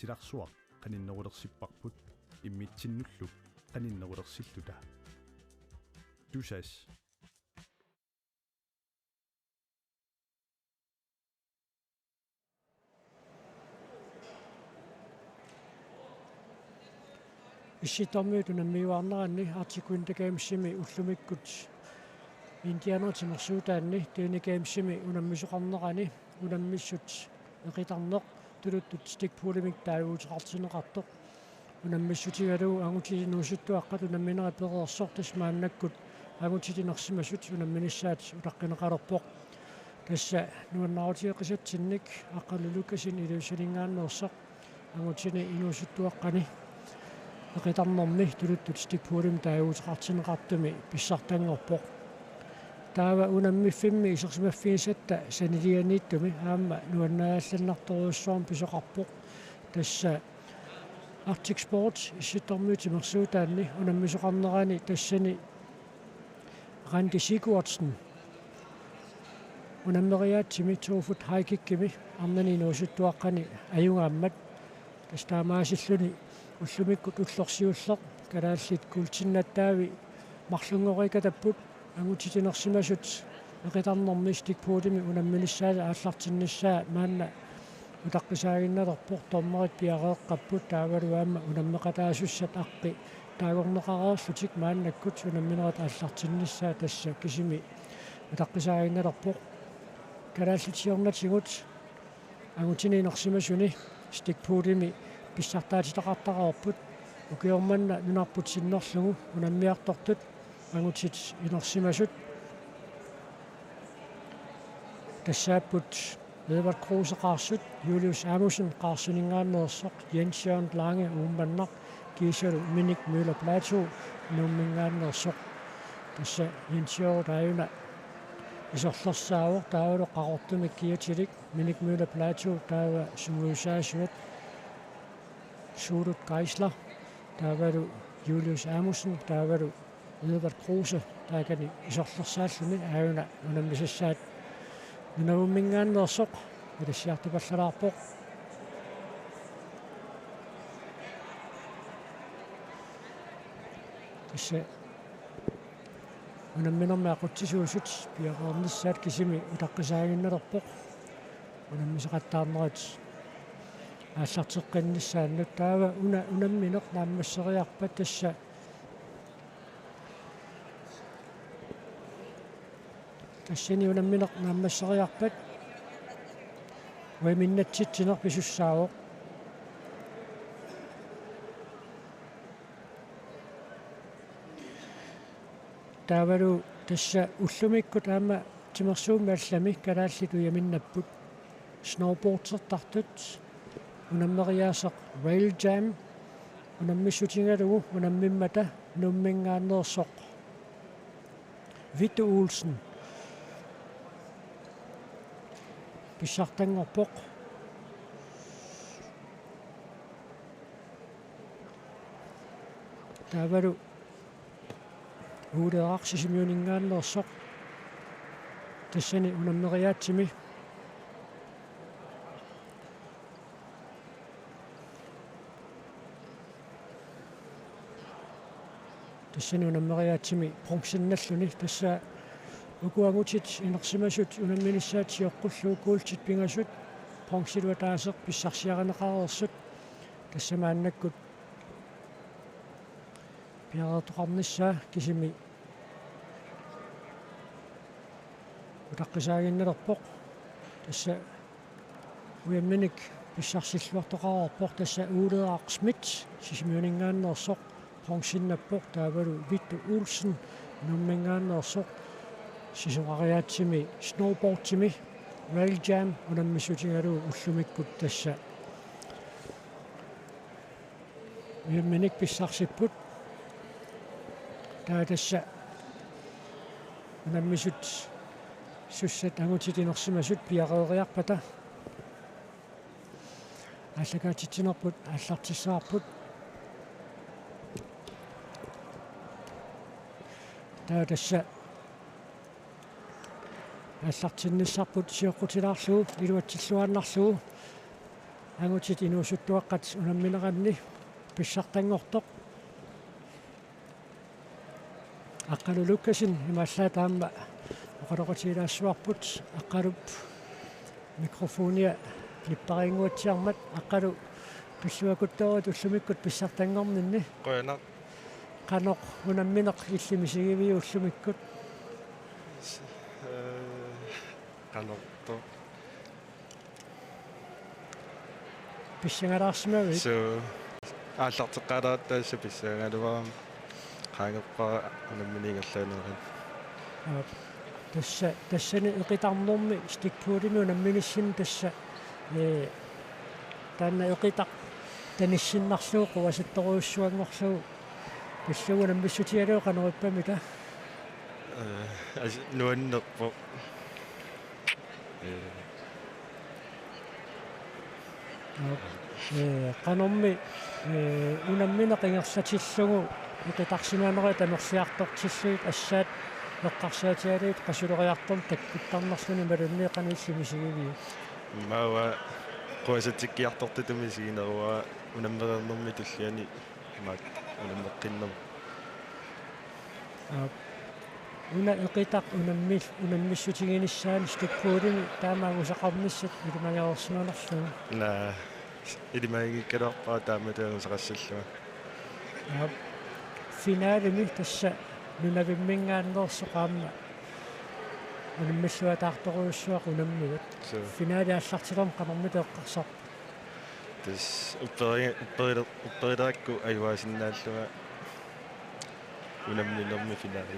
исиларсуақ qaninnerulersippарпут иммитсиннуллук qaninnerulersillута тусас issittormiut unammiuarneranni artikuin takaamissimi ullumikgut indianertimersuutaanni tuunikaamissimi unammisoqarnerani unammissut eqitarneq tuluttut stikpuulimik taavuutiqartineqartoq unammissutigaluu angutilinuusuttuaqqat unamminera pereersortas maannakkut angutilinersimasut unamminissaat utaqqinaqalerpoq tassa nuannarutiiqisatsinnik aqqalulukasin iluusalingaanneersoq angutini inuusuttuaqqani eqitarnermi tuluttut stikpuulim taavuutiqartineqartumi pissartangorpoq taava unammiffimmi isersimaffiisatta sanilianiittumi aamma nuannaallanartoruussuarm pisoqarpoq tassa Arctic Sports issittormiutimersuutaanni unammisoqarnerani tassani Randi Sigurdsen unammeriaatsimi tuufut haikikkimi arnani nuusuttuaqqani ajungaammat tastaamaasilluni уллумиккут уллорсиуллеқ калааллит култиннаттаави марлунгорикатаппут агутитинерсимасут эқитарнэрмистик пуулими унамминиссаала ааллартинниссаа маанна утаққисаагинналерпор тормерит пиареэққаппут таавалуаама унаммеқатаасуссат аққи таагорнеқареерлутик мааннаккут унамминерат ааллартинниссаа тасса кисими утаққисаагинналерпор калааллитиорнатигут агутининерсимасуни стик пуулими писсартаатитақартақарпут укиорманна нунарпут синнерлугу унаммиартортут ангутит инерсимасут тассааппут Edvard Kruse qaarsut Julius Amundsen qaarsuningaanneersoq Jens Jørgen Lange uummannar kiisalu Minik Møller Plateau nummingaanneersoq tassa Jens Jørgen taajuna isorlersaavor taavalu qarortumik kiatilik Minik Møller Plateau taava sumuusaasuat Sulut Geisler taavalu Julius Amundsen taavalu Edvard Kruse taakani isorlersaalluni aajuna unammisassaat нунавуммингааннерсоқ илассиартипаллалаарпоқ тасса унамминерми ақутсисуусут пиақарнissaат кисими утаққисаагинналерпоқ унаммисеқаттаарнерат ааллартеққиннissaаннут таава унамминеқ нааммассериарпат тасса тассини унамминеқ нааммассериарпат уиминнатситсинер писуссаавоқ таавалу тасса уллумикку таама тимерсуумми аллами калааллиту яминнаппут сноубордсертартут унаммериаасеқ rail jam унаммиссутингалугу унаммиммата нуммингааннерсоқ Vitte Olsen писсартангорпоқ таавалу уулеарсисимиунингааннерсоқ тассани унаммериаатсими тассани унаммериаатсими пронксинналлуни тасса укуагутит инерсимасут унамминиссаатиоққуллуу куултит пингасут пронксилуатаасеқ писсарсиаранеқареерсут тассамааннаккут пиареертоқарниссаа кисими утаққисаагинналерпоқ тасса уямминик писсарсиллуартоқарерпоқ тасса уулеаақсмит сисимиунингааннерсоқ пронксиннаппоқ таавалу Vitte Olsen нуммингааннерсоқ сисоқариаатсими сноубордсими rail jam унаммиссутингалуу уллумиккут тасса уямминик писсарсиппут таатасса унаммисут суссат агутитинерсимасут пиареериарпата аллагаатитсинерпут аллартиссаарпут таатасса аллартинниссарпут сиоққутилаарлугу илуатсиллуааннарлугу ангутит инуусуттуаққат унамминеранни писсартангортоқ аққалулуккасин имааллаа таама оқалоқатилаассуарпут аққалуп микрофония клиппарингуатсиармат аққалу писсуакуттарут уллумиккут писсартангорнинни qoyanaq qanoq unammineq illimisigiviu ullumikkut qanorto писсангалаарсимавит so ааллартеққалаат таасса писсаагалуарам qaangerpara unamminingерлаанеран тассани эқитарнэрми стикпуулими унамминиссин тасса таанна эқитақ таниссиннарлуу қуасатторуйуссуангорлуу писсугу наммиссутиалуу қанериппами та нуаннерпо qanummi unammineq ingerlatilllugu iqitaqsimaaneri tamersiartortilluit assaat eqqarsaatialiit qasuleriartorm takkuttarnerluni malunni qanillimisigivi маа quasattikkiartortutumisiginerua unammerernermi tulliani maak unammeqqinnerm una iqitaq unammissutiginiссаани стикпуулими таамаагусақарнissat илумагаорсиманерлугу на илимагиккалерпаа тааматаерусақассаллуга finaalimi tassa nunavimmingaanneersoqaamma unammissuataartoruussuaq unammigut finaali аллартилерм qanarmita eqqarsaq тас upperilakku ayuasinnaallуга unamminermi finaali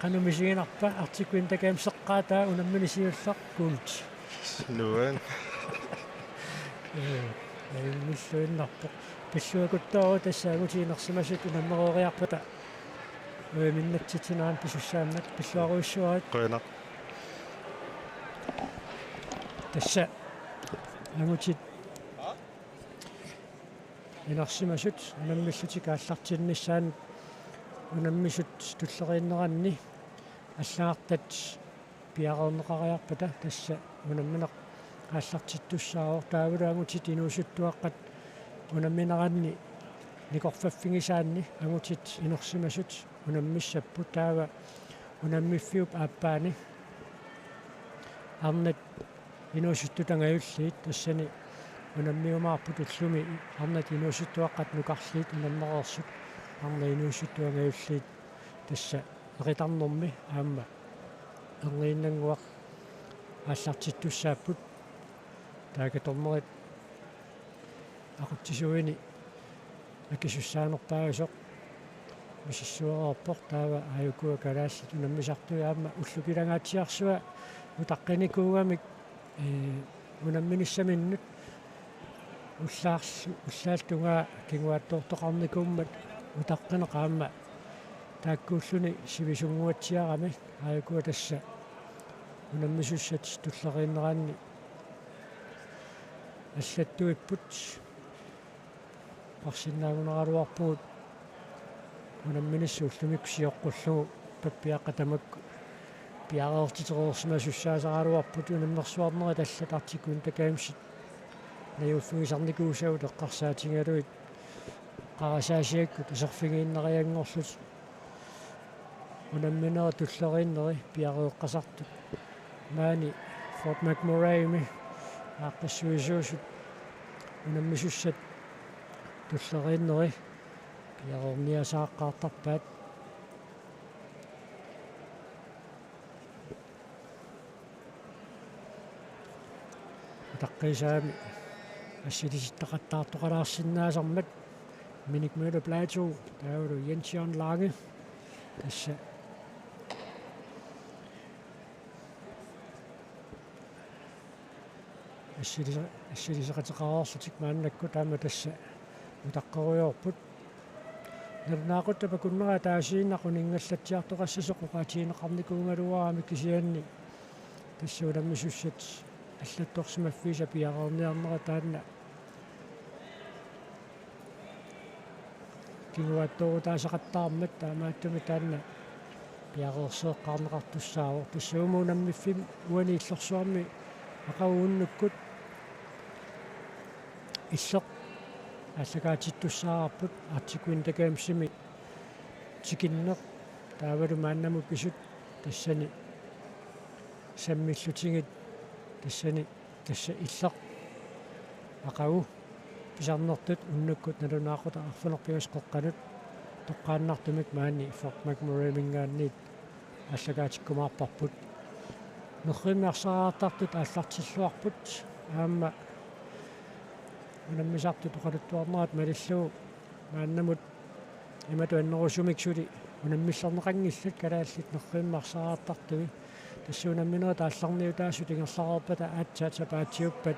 qanumisiginarpa artikuin takaamseqqaataa unamminisiullaq kuult nuan missuinnarpo писсуакуттаару тассаагутиинерсимасут унаммерориарпата миннатситинаан писуссааммат писсуаруиссуарат qoyanaq тасса агутит инерсимасут унаммиллутик ааллартиннissaан унаммисут туллерииннеранни аллаартат пиарернеқариарпата тасса унамминеқ ааллартиттуссаарор таавулаагутит инуусуттуаққат унамминеранни никорфаффигисаанни агутит инерсимасут унаммиссаппут таава унаммиффиуп ааппаани арнат инуусуттутангаюллиит тассани унаммиумаарпут уллуми арнат инуусуттуаққат нукарлиит унаммереерсут арна инуусуттуангаюллиит тасса эқитарнэрми аама энгииннангуақ ааллартиттуссааппут таакаторнерит aquttisуини акисуссаанерпаагасоқ мисиссуареерпор таава аюкуа калаассит унаммисартуяама уллукилагаатсиарсуа утаққиникуугамик унамминиссаминнут уллаалтунгаа кингуаттоортоқарникууммат утаққинеқаама тааккууллуни сивисунгуатсиарами аюкуа тасса унаммисуссат туллерииннераанни аллаттуиппут парсиннаагунераалуарпуут унамминиссууллумиксиоққуллугу паппиаққатамакку пиареертитеруерсимасуссаасараалуарпут унаммерсуарнера таллат артикуун такаамсит наюуффигисарникуусау теққарсаатингалуит қарасаасиакку тасерфигииннериангорлут унамминера туллерииннери пиареэққасартут маани Fort McMurray ааққиссуисуусут унаммисуссат туллерииннери пиарерниасааққартарпаат таққисаами ассилиситтақаттаартоқалаарсиннаасармат Minik Møller Plateau таавалу Jens-Jørgen Lange тасса ассилисеқатеқараарсутик мааннакку таама тасса утаққеруйорпут нернаақутта пакуннера таасииннақунингаллатсиартоқассасоқ уқаатиинеқарникуунгалуаами кисианни тасса уламмисуссат аллатторсимаффиса пиарерниарнера таанна кингуаттоо таасақаттаармат таамааттуми таанна пиарерсеэққарнеқартуссаавор тассуумуунаммиффим уани иллорсуарми ақаууннуккут иллоқ аллагаатиттуссаарпут артикуин такаамсими тикиннеқ таавалу мааннаму писут тассани саммиллутингит тассани тасса иллоқ ақагу писарнертут уннаккут налунаақута арфунерпигас қоққанут тоққааннартумик маани фортмак муремингаанниит аллагаатиккумаарпарпут нерримиарсараартартут ааллартиллуарпут аама унаммисарту тоқалуттуарнерат малиллуу мааннамут имату аннерусумиксули унаммиллернеқангиллут калааллит нерримиарсараартартуи тассуунамминера таалларниутаасу тингерларерпата аатсаата паатиуппат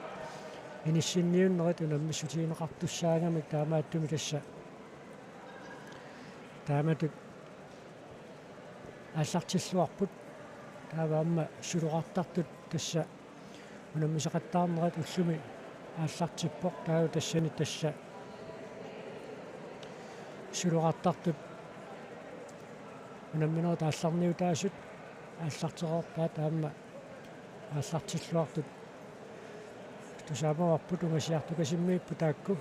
иниссинниуннерит унаммиссутиинеқартуссаагамик таамааттуми тасса тааматут ааллартиллуарпут тааваамма сулуқартартут тасса унаммисеқаттаарнерат уллуми ааллартиппоқ таау тассани тасса сулуқартартут унамминера таалларниутаасут ааллартерерпаа таама ааллартиллуартут тусаамаварпут унгасиартукасиммииппу таакку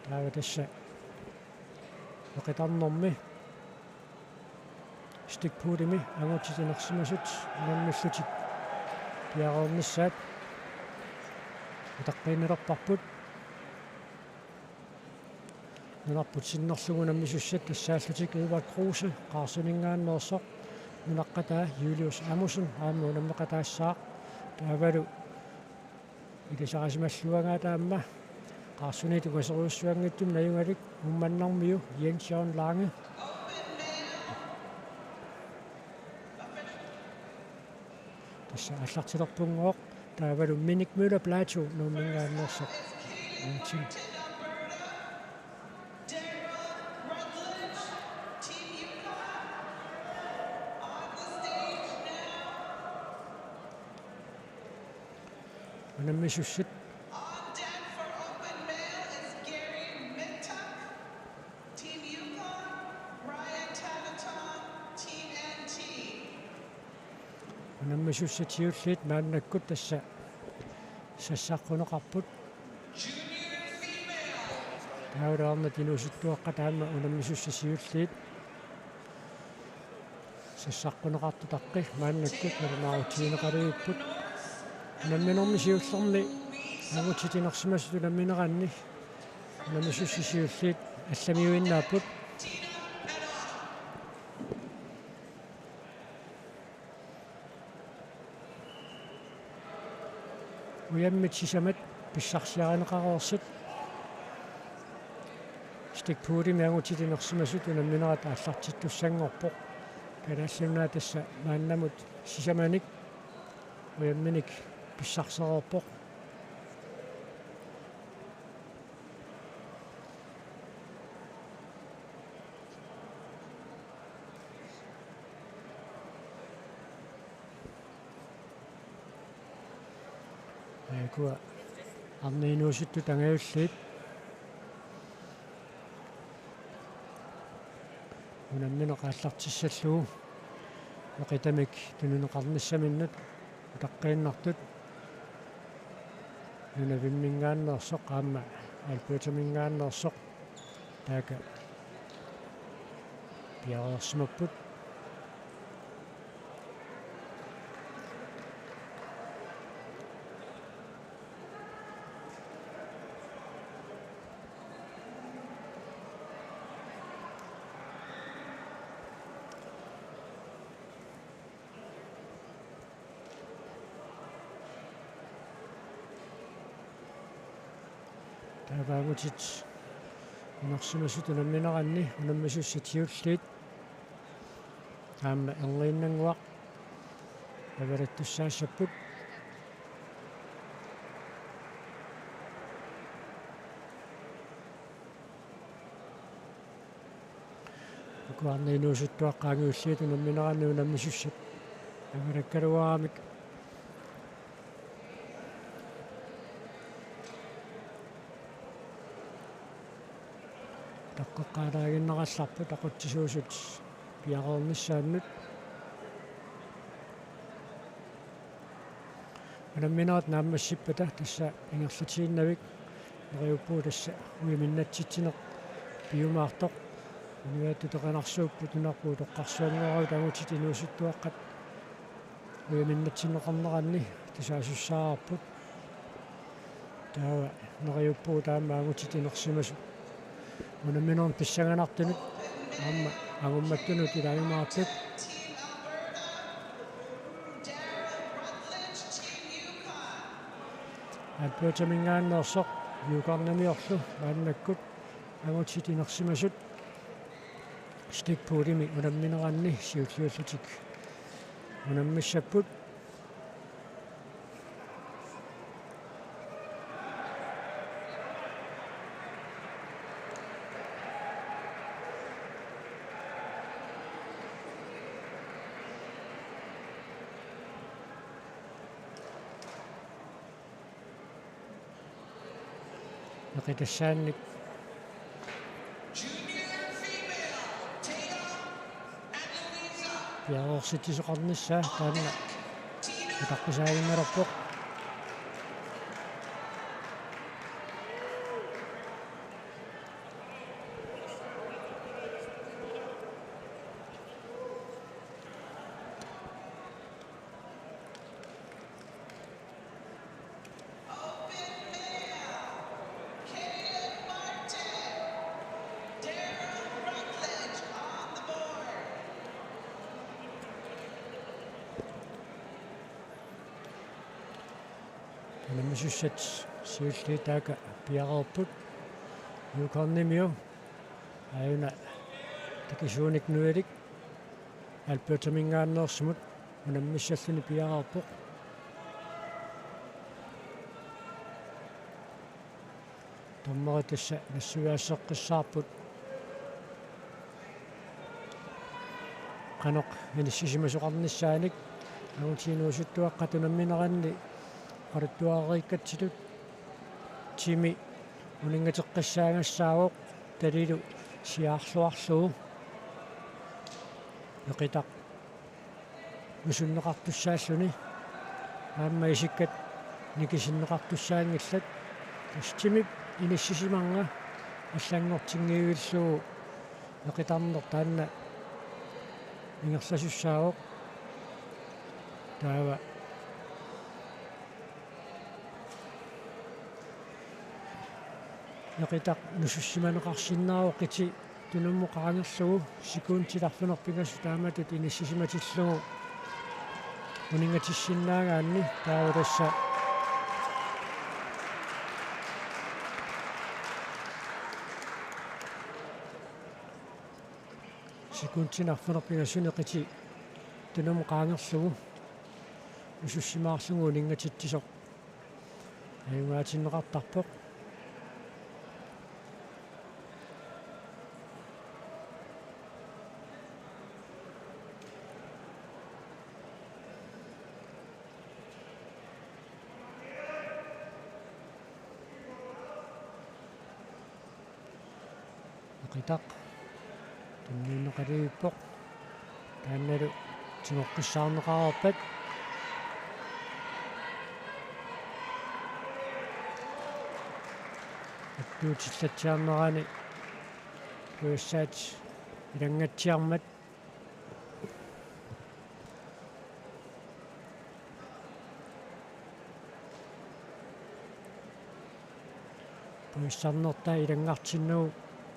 таава тасса оқитарнэрми стикпуудими агутитинерсимасут унаммиллутик пиароорниссаат утаққииннерпарпут нунарпут синнерлугунаммисуссат тассааллутик Эдвард Крусе қаарсунингааннерсоқ нунаққатаа Юлиус Амусен аама унаммеқатаассаа таавалу илисарасималлуангаа таамма қаарсунит угасеруйуссуангиттум наюнгалик умманнармиу Jens Jørgen Lange тасса аллартилерпунгооқ таавалу Minik Møller Plateau нуумингааннерсоқ антин унаммисуссит унаммисуссатиуллиит мааннаккут тасса сассаққунеқарпут таулаарна тинусуттуаққа таама унаммисуссасиуллиит сассаққунеқартутаққи мааннаккут налунаарутиинеқалуиппут унамминерми сиуллерни агутитинерсимасу унамминеранни унаммисуссасиуллиит алламиуиннааппут уяммит сисамат писсарсиаринеқароорсит стикпуудими агутитинерсимасут унамминерат ааллартиттуссангорпоқ калааллунаа тасса мааннамут сисаманик уямминик писсарсероорпоқ куа арнинууситту тангаюллиит унамминеқааллартиссаллугу оқитамик тунунеқарниссаминнут утаққииннартут нунавиммингааннерсоқ аама алпуутамингааннерсоқ таага пиареерсимаппут тааваагутит нерсимасут унамминеранни унаммисуссатиуллиит таама энгииннангуақ авараттуссаассаппут куарнинуусуттуаққаангиуллиит унамминеранни унаммисуссат авараккалуарамик таққаққаалаагиннералларпу тақутсисуусут пиареерниссааннут unamminaat naammassipпата тасса ингерлатигиннавик нериуппуу тасса уиминнатситсинеқ пиумаартоқ унигаатту теқанарсууппу тунарпуу тоққарсуангорау тагутит инуусуттуаққат уиминнатсиннеқарнеранни тасаасуссаарпут таава нериуппуу таамаагутит инерсимасу унамминерн писсаганартунут аама агумматтунут илаимаартут Alberta-mingaanneersoq yuuqarnamiorlu maannakkut agutsit inersimasut stikpuulimi unammineranni siulliullutik unammissapput Neqitasaannik piaorsitissoqarnissaa taanna utaqqisaagimmalorpoq Namisussat siulliitaaka piaqerput yuuqarnimiu aayuna takisuunik nuilik Alberta-mingaanneersumut unammissalлuni piaqerpoq tommeri tassa nassuiaasseqqissaarput qanoq inissisimasoqarnissaanik agutiinuusuttuaqqatunammineranni qarittuaariikkatsilut timi uningateqqissaagassaavoq talilu siaarluarluu eqitaq usunneqartussaalluni aamma isikkat nikisinneqartussaangillat tastimip inissisimarnga аллангортингиуиллуу eqitarner taanna ingerlasussaavoq taava eqitaq nusussimaneqarsinnaaroqqiti tunummu qarangerlugu sikuuntilarlunerpigassu taamatut inissisimatillugu uningatissinnaagaanni taava tassa sikuuntinarlunerpigassuni qiti tunummu qarangerlugu nusussimaarlugu uningatittisoq ayungaatinneqartarpoq eqitaq tunniinneqaliuppoq taannalu tingoqqissaarneqararpat attuutillatsiarnerani puissaat ilangatsiarmat puissarnerta ilangartinnugu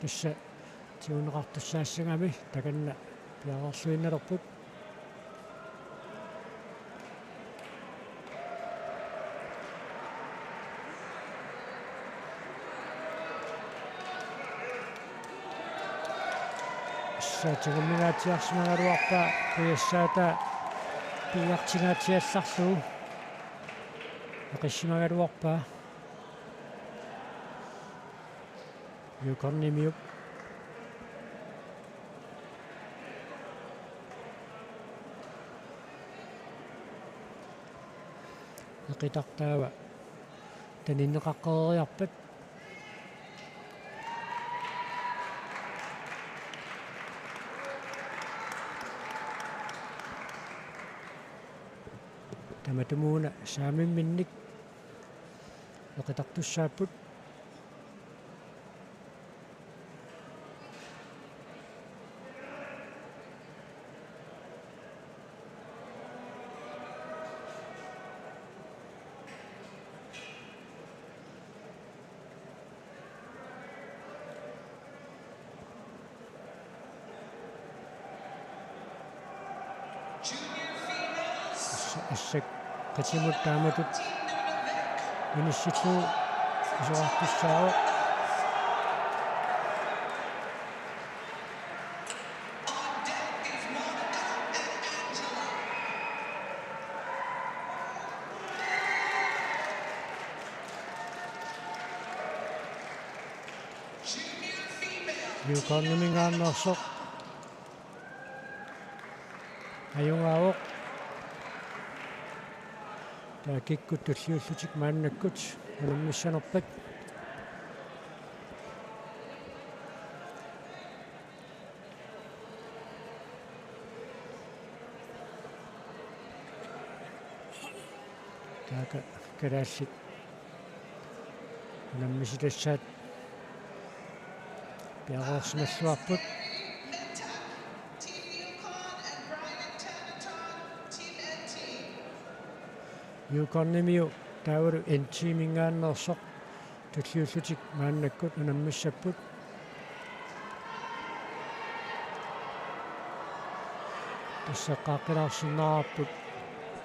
tassa tiuneqartussaassangami takanna piaqarluinnalerput saatigammigaatiarsimangaluarpa piassaata piartingaatiallarlugu eqissimagaluarpa yuuqarnimiup eqitaqtaava taninneqaqqereriarpat таматумууна саамимминник эқитартуссааппут ассак катимут тааматут миниссиллуу исуартуссаава юканнумингааннерсоқ аюнгаавоқ таакиккут туллиуллутик мааннаккут унаммиссанерпат таака карааллит унаммисилассаат пиароорсималлуарпут юкорнимиу таавару энтимингааннерсоқ туллиуллутик мааннаккут унаммиссаппут тассаққааққилаарсинаарпут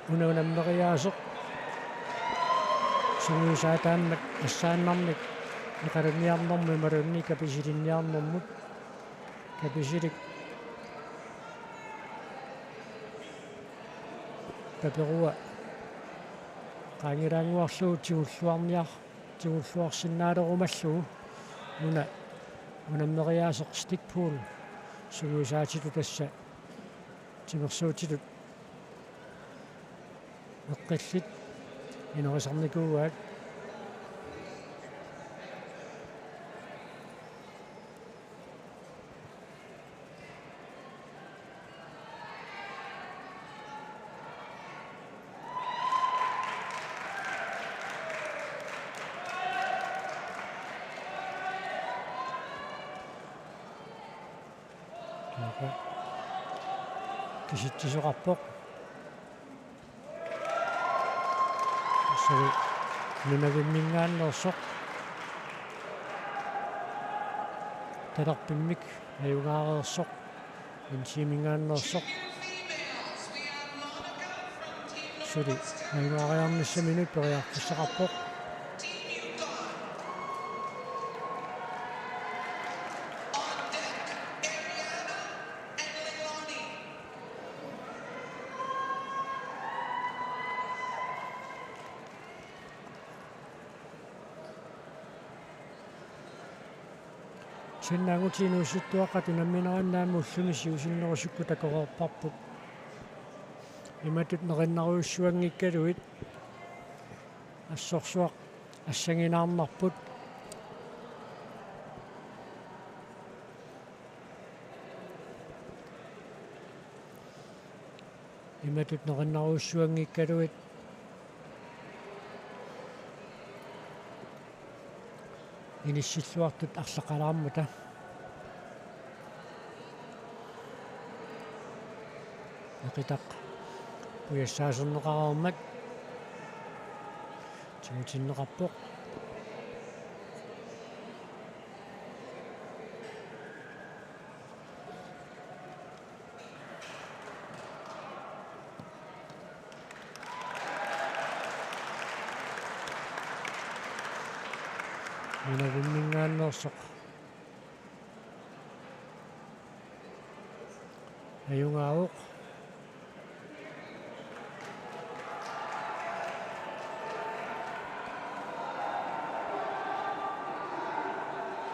унаммериаасоқ сумуисаатааммат ассааннарник икарниарнэрми малунни каписилинниарнэрмут каписилик таперуа qaangiraanguarluu tigullуарниар тигуллуарсинаалерумаллуу унаммериаасеқ стикпуул сумуисаатилу тасса тимерсуутилут эққиллит инерисарникууаат киситсисоқарпоқ сори нунавиммингааннерсоқ таларпиммик аюгаареерсоқ инсимингааннерсоқ сори аюгаариарниссаминут периарфиссақарпоқ синнаагутинуссуттуаққату намминераннааму уллумисси усиннерусукку такореерпарпут иматут нериннаруйуссуангиккалуит ассорсуақ ассагинаарнарпут иматут нериннаруйуссуангиккалуит иниссиллуартут арлақалаармута эқитақ пуяссаасернеқараармат тимутиннеқарпоқ минавиммингааннерсоқ аюнгаавоқ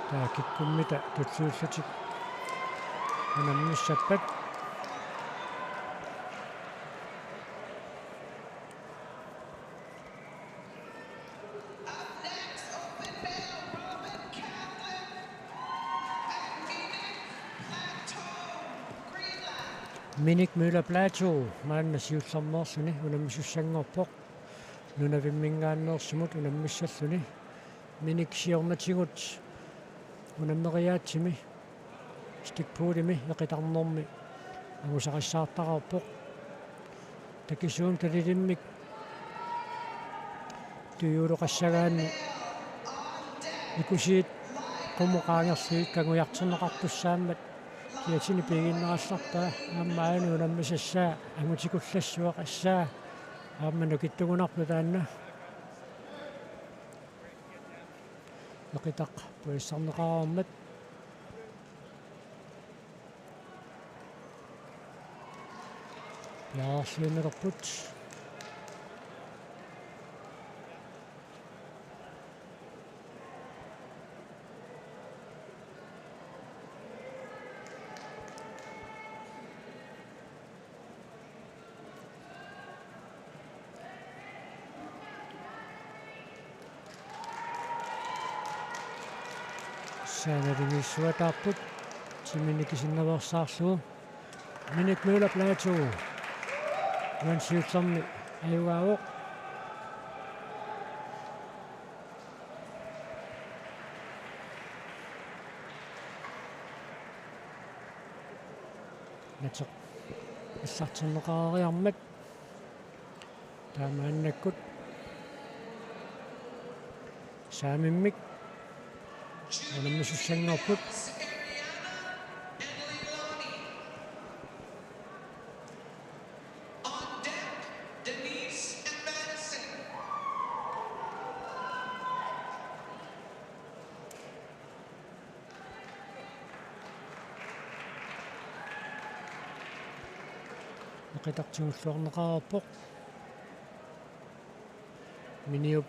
таакиккуммита тутсууллутик унаммиссаппат Minik Møller Plateau maannasiullarnersuni unammissussangorpoq nunavimmingaannersumut unammissalluni minik siornatigut unammeriaatsimi stikpuulimi eqitarnermi agusaqissaartaqarpoq takisuum talilimmik tuyuuloqassagaanni ikusiit qumuqaangersuit kangujarterneqartussaammat kiatini piginnerallartaa aammaani unammisassaa angutikullassuaq assaa aammanu kittugunarpu taanna eqitaq puissarneqararmat yaarluunerput saanarimissuataarput siminikisinnaversaarlugu Minik Møller Plateau uansiullermi ajuaavoq natseq issarterneqarariarmat taamaannakkut saamimmik unammissussangorput eqitartigulluarneqararpoq miniup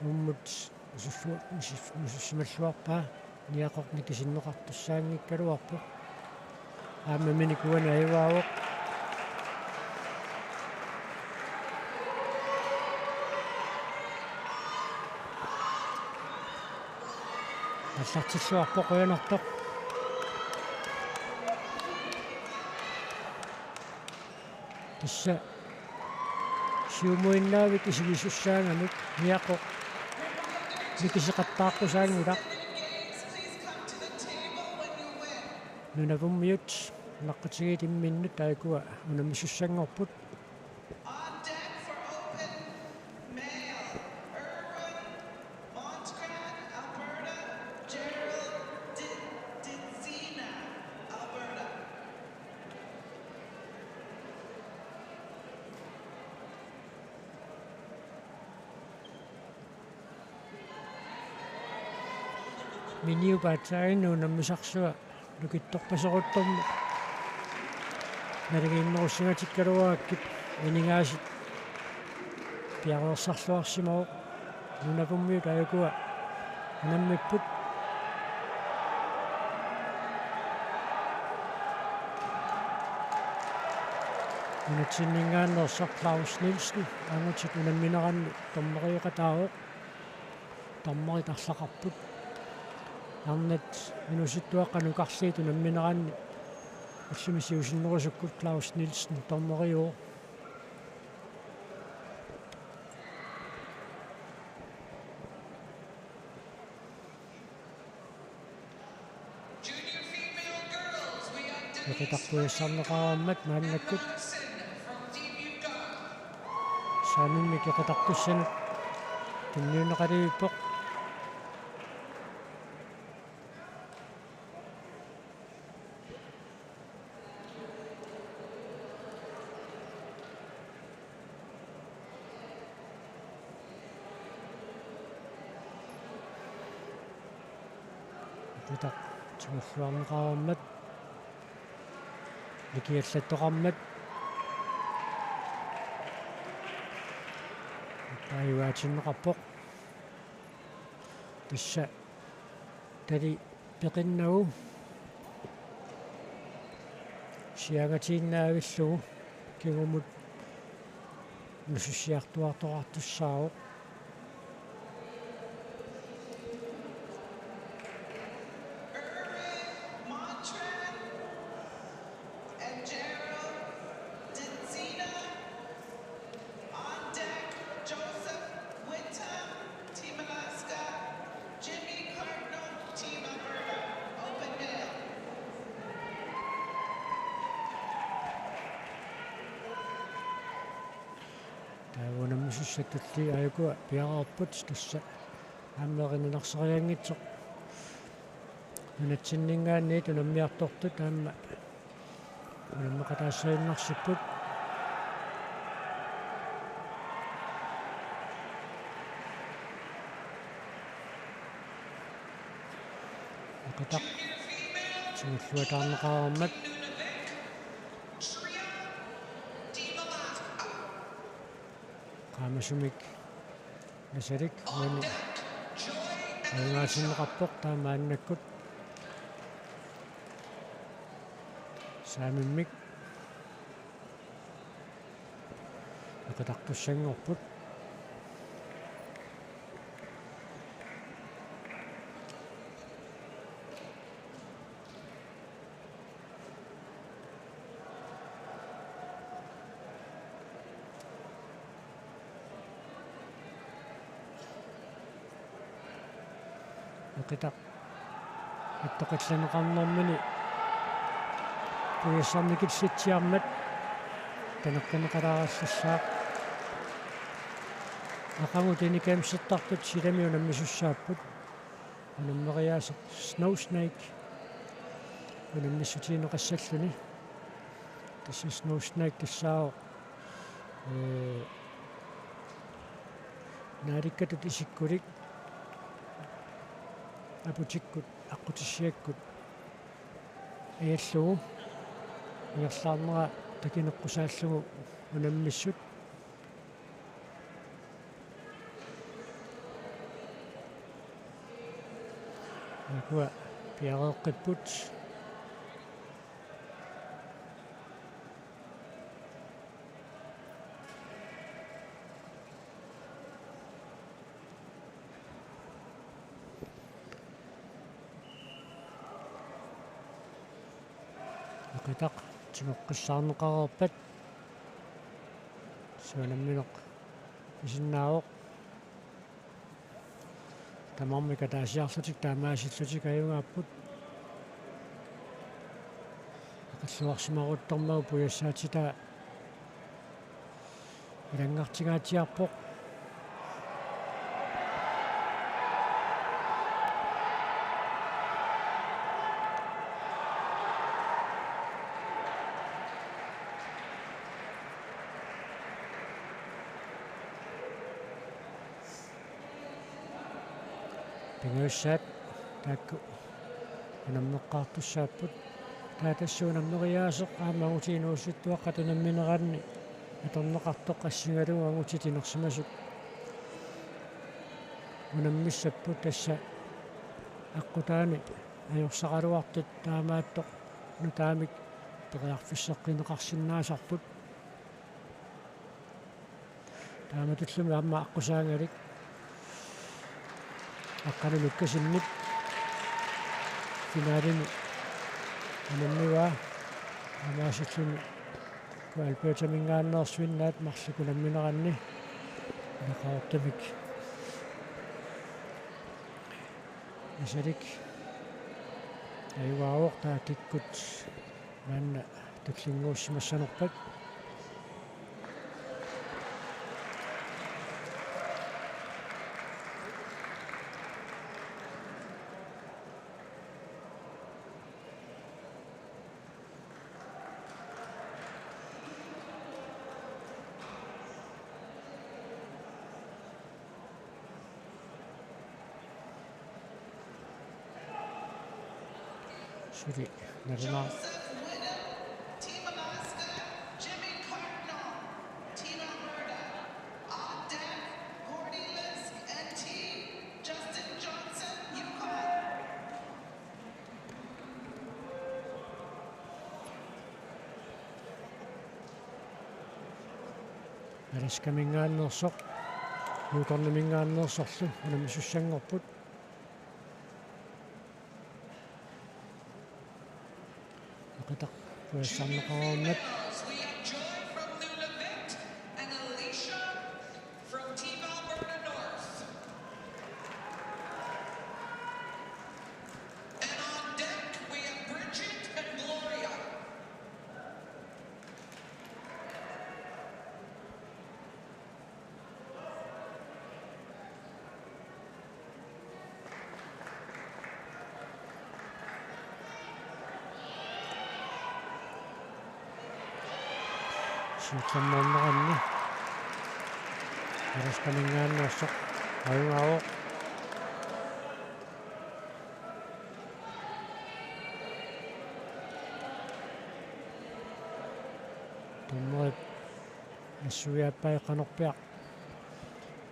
ummut usussumalluarpaa niaqornikisinnеқартуссаангиккалуарпоq аама миникуани аюаавоq аллартиллуарпоq уянартоq тасса сиумуиннаавик исигисуссаангамик ниақоq никисеқаттааққусаангулақ нунавуммиут наққутигит имминнут таакуа унаммиссуссангорпут миниупаатсаагинну наммисарсуа нукитторпасерутторми налигииннеруссигатиккалуааккит инигаасит пиареерсарлуарсимао нунапуммиут аякуа наммиппут унатсиннингааннерсар Claus Nielsen ангутик унамминеранни тормериоқатаавоқ тормеритарлақарпут арнат минуситтуаққанукарлииту намминеранни уллумисиусиннерусуккут Claus Nielsen тормериоо eqitarpuiссарнеқараммат мааннаккут саамиммик eqitartussanut тунниунеқалииппоқ eqitar тимуллуарнеқараммат ликиаллаттоқармат таиваатиннеқарпоқ тасса тали пеқиннагу сиагатииннаавиллугу кигумут нусуссиартуартоқартуссаавоқ тассаттулли аюкуа пиараарпут тасса ааммеринунарсариангитсоқ нунатсиннингаанниит унаммиартортут аама унаммеқатаассаиннарсиппут акатақ сиуллуатаарнеқараармат qaamasummik nasalik uani аюнгаассиннеқарпоқ таамааннаккут saamimik акатартуссангорпут акатақ аттоқалланеқарнэрмини пуяссарникитситсиармат танерканеқалаарассассаақ ақангу тиникамситтартут силами унаммисуссааппут унаммериаасеқ snow snake унаммиссутиинеқассаллуни тасса snow snake тассао нариккатут исиккулик апутиккут аққутиссиаккут аяллугу иерлаарнера такинеққусааллугу унаммиссут акуа пиареэққиппут акатақ тимеққиссаарнеқарерпат суанамминеқ исиннаавоқ тамармика таасиарлутик таамаасиллутик аюнгааппут ақаллуарсимаруттормагу пуяссаатита илангартигаатиарпоқ пингуссаат таакку унаммеққартуссааппут таатассуунаммериаасеқ аамагутиинууссуттуаққатунамминераанни аторнеқартоқ ассингалугу агутитинерсимасут унаммиссаппут тасса аққутаани ajorсақалуартут таамааттоқ нутаамик периарфиссеққинеқарсинаасарпут тааматуллуми аама аққусаангалик аққалумиккасиннип финалини анаммиуа амаасиллуми куалпеутамингааннерсуиннаат марлукунамминеранни нақаортамик исалик аюгаавоқ таакиккут манна таклингууссимассанерпат Suri narima Team Alaska, Jimmy Cardinal, Team Alberta, On Deck, Gordy Lisk, and Team Justin Johnson, Yukon. Alaskamingaannersoq Yukornamingaannersorlu unamisussangorput Aqataq puassarneqaruummat We have Joy from Nunavut and Alicia from Team Alberta North. And on deck, we have Bridget and Gloria. Siutsammaarneranni. Araskaningaannersoq ayungaavoq. Tummerit assuiappaeqqanorpiaq.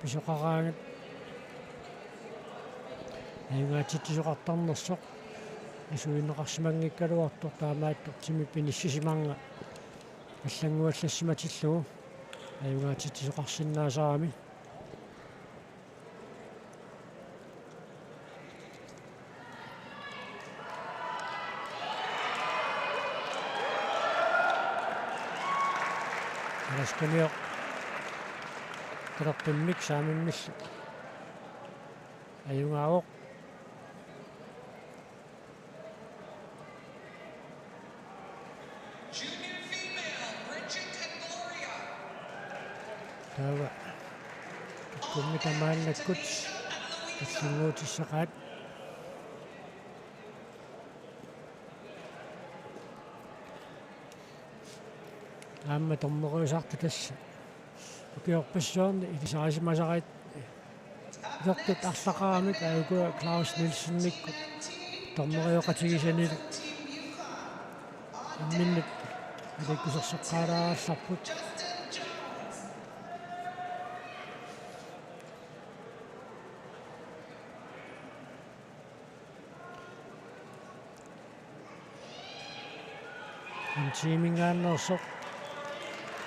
Pisoqaraangat ayungaatitisuqartarnersoq asuinneqarsimangikkaluartoq taamaattoq timi pinissisimanga аллангуаллассиматиллугу аюгаатитисоқарсиннаасарами аласкамио тараппиммик саамиммиллу аюгаавоқ таава куммитамааннаккут аллангуутиссақаат аама томмеруисарта тасса укиорпассуарни илисарисимасарит йортут арлақарамик аюкуа Клаус Нилсенникку томмериоқатигисанилу имминнит аликкусерсеққалаарларпут Teamingaannersoq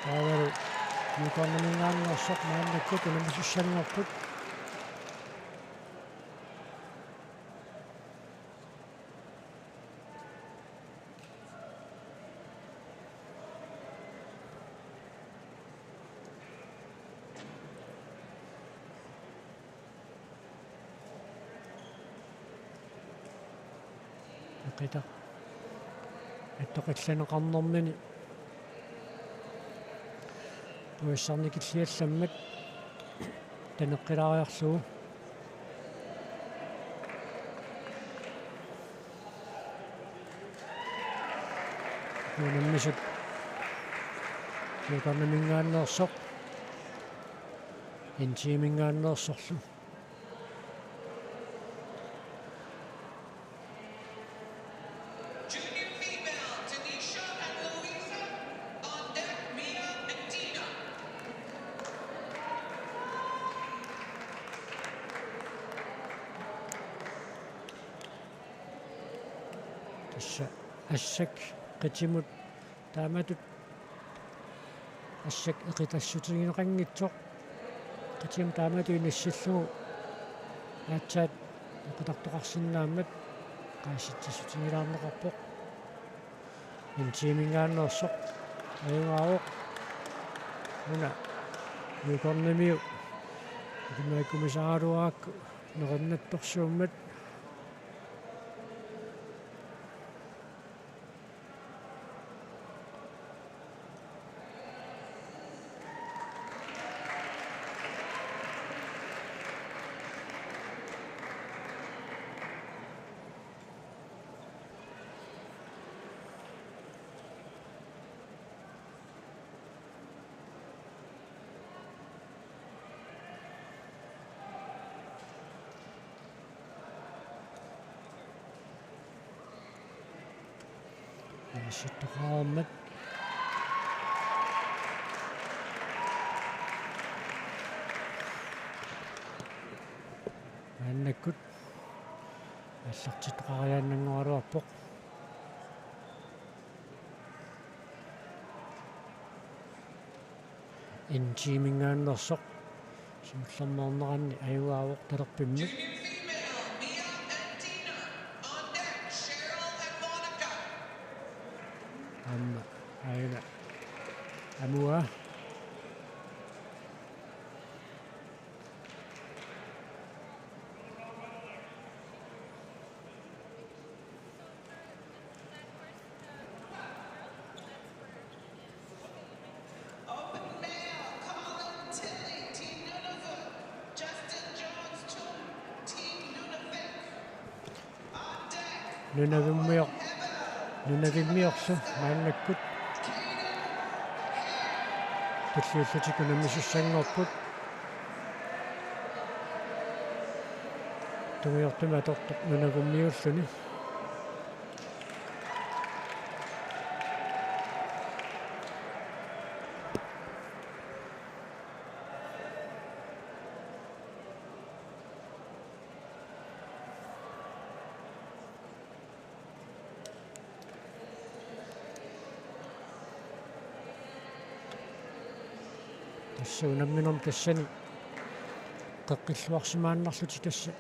taavaru yukornamingaannersoq maannakkut unamissussanngarput aqita аттоқилланеқарнэрмини туиссарникиллиалламмат танеққилаариарлугу нунаммисут юкарнамингааннерсоқ интимингааннерсорлу ассак qitsimut taamatut ассак эқитассутигинеқангитсоқ qitsim taamatu inassиллугу аатсаат эқитартоқарсинааммат qaassitsissutigilaarneqarpoq интимингааннерсоқ аюгаавоқ уна юкорнамиу икимааккумисааралуаакку нериннатторсууммат ситтоқааммат аннаккут аллартиттоқариааннангуалуарпоқ интимингааннерсоқ симуллэрнернеранни аюгаавоқ талерпиммик amma aina amua нунавиммиорсу мааннаккут туллиуллутик унаммисуссангорпут тугиортума тортоқ нунагуммиуллуни тассаунамминерм тассани қеққиллуарсимааннарлути тасса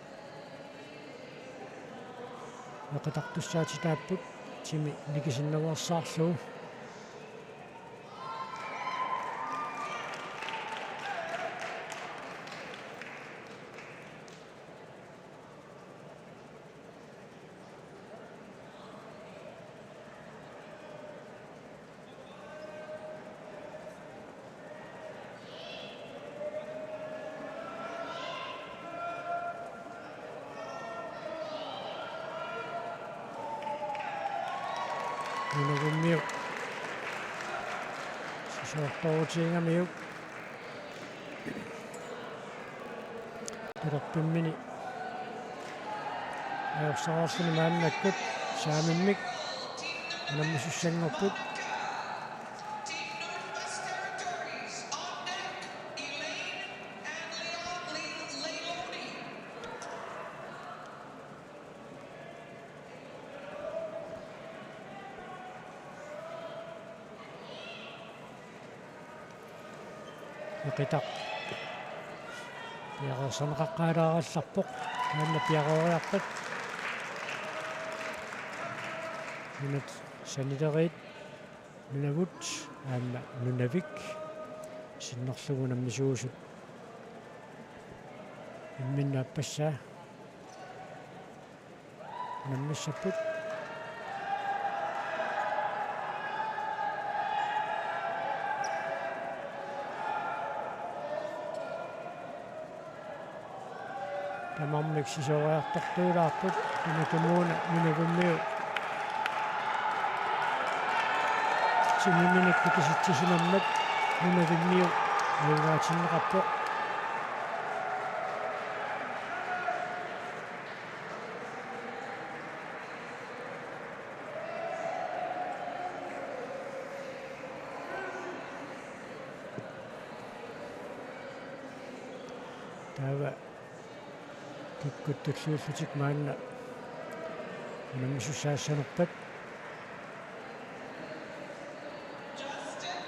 нақатартуссаати тааппут тими никисиннавуарсаарлугу нунагуммиу сисоорторутиингамиу тераппиммини аерсаарлуни мааннаккут саамиммик анаммисуссангорпут Team Northwest Territories on deck, Elaine and Leon Leiloni. иқитақ пиарерсанеқаққаалааралларпоқ таанна пиареориарпат нунат санилерит нунавут аама нунавик синнерлугу наммисуусут имминна аппассаа наммиссаппут тамаммик сисориартартуулаарпут нунакумууна нунагуммиу симиминик киситсисинаммат нунагиммиу айгаатиннеқарпоқ таава киккуттуллиуллутик маанна унаммисуссаассанерпат Justin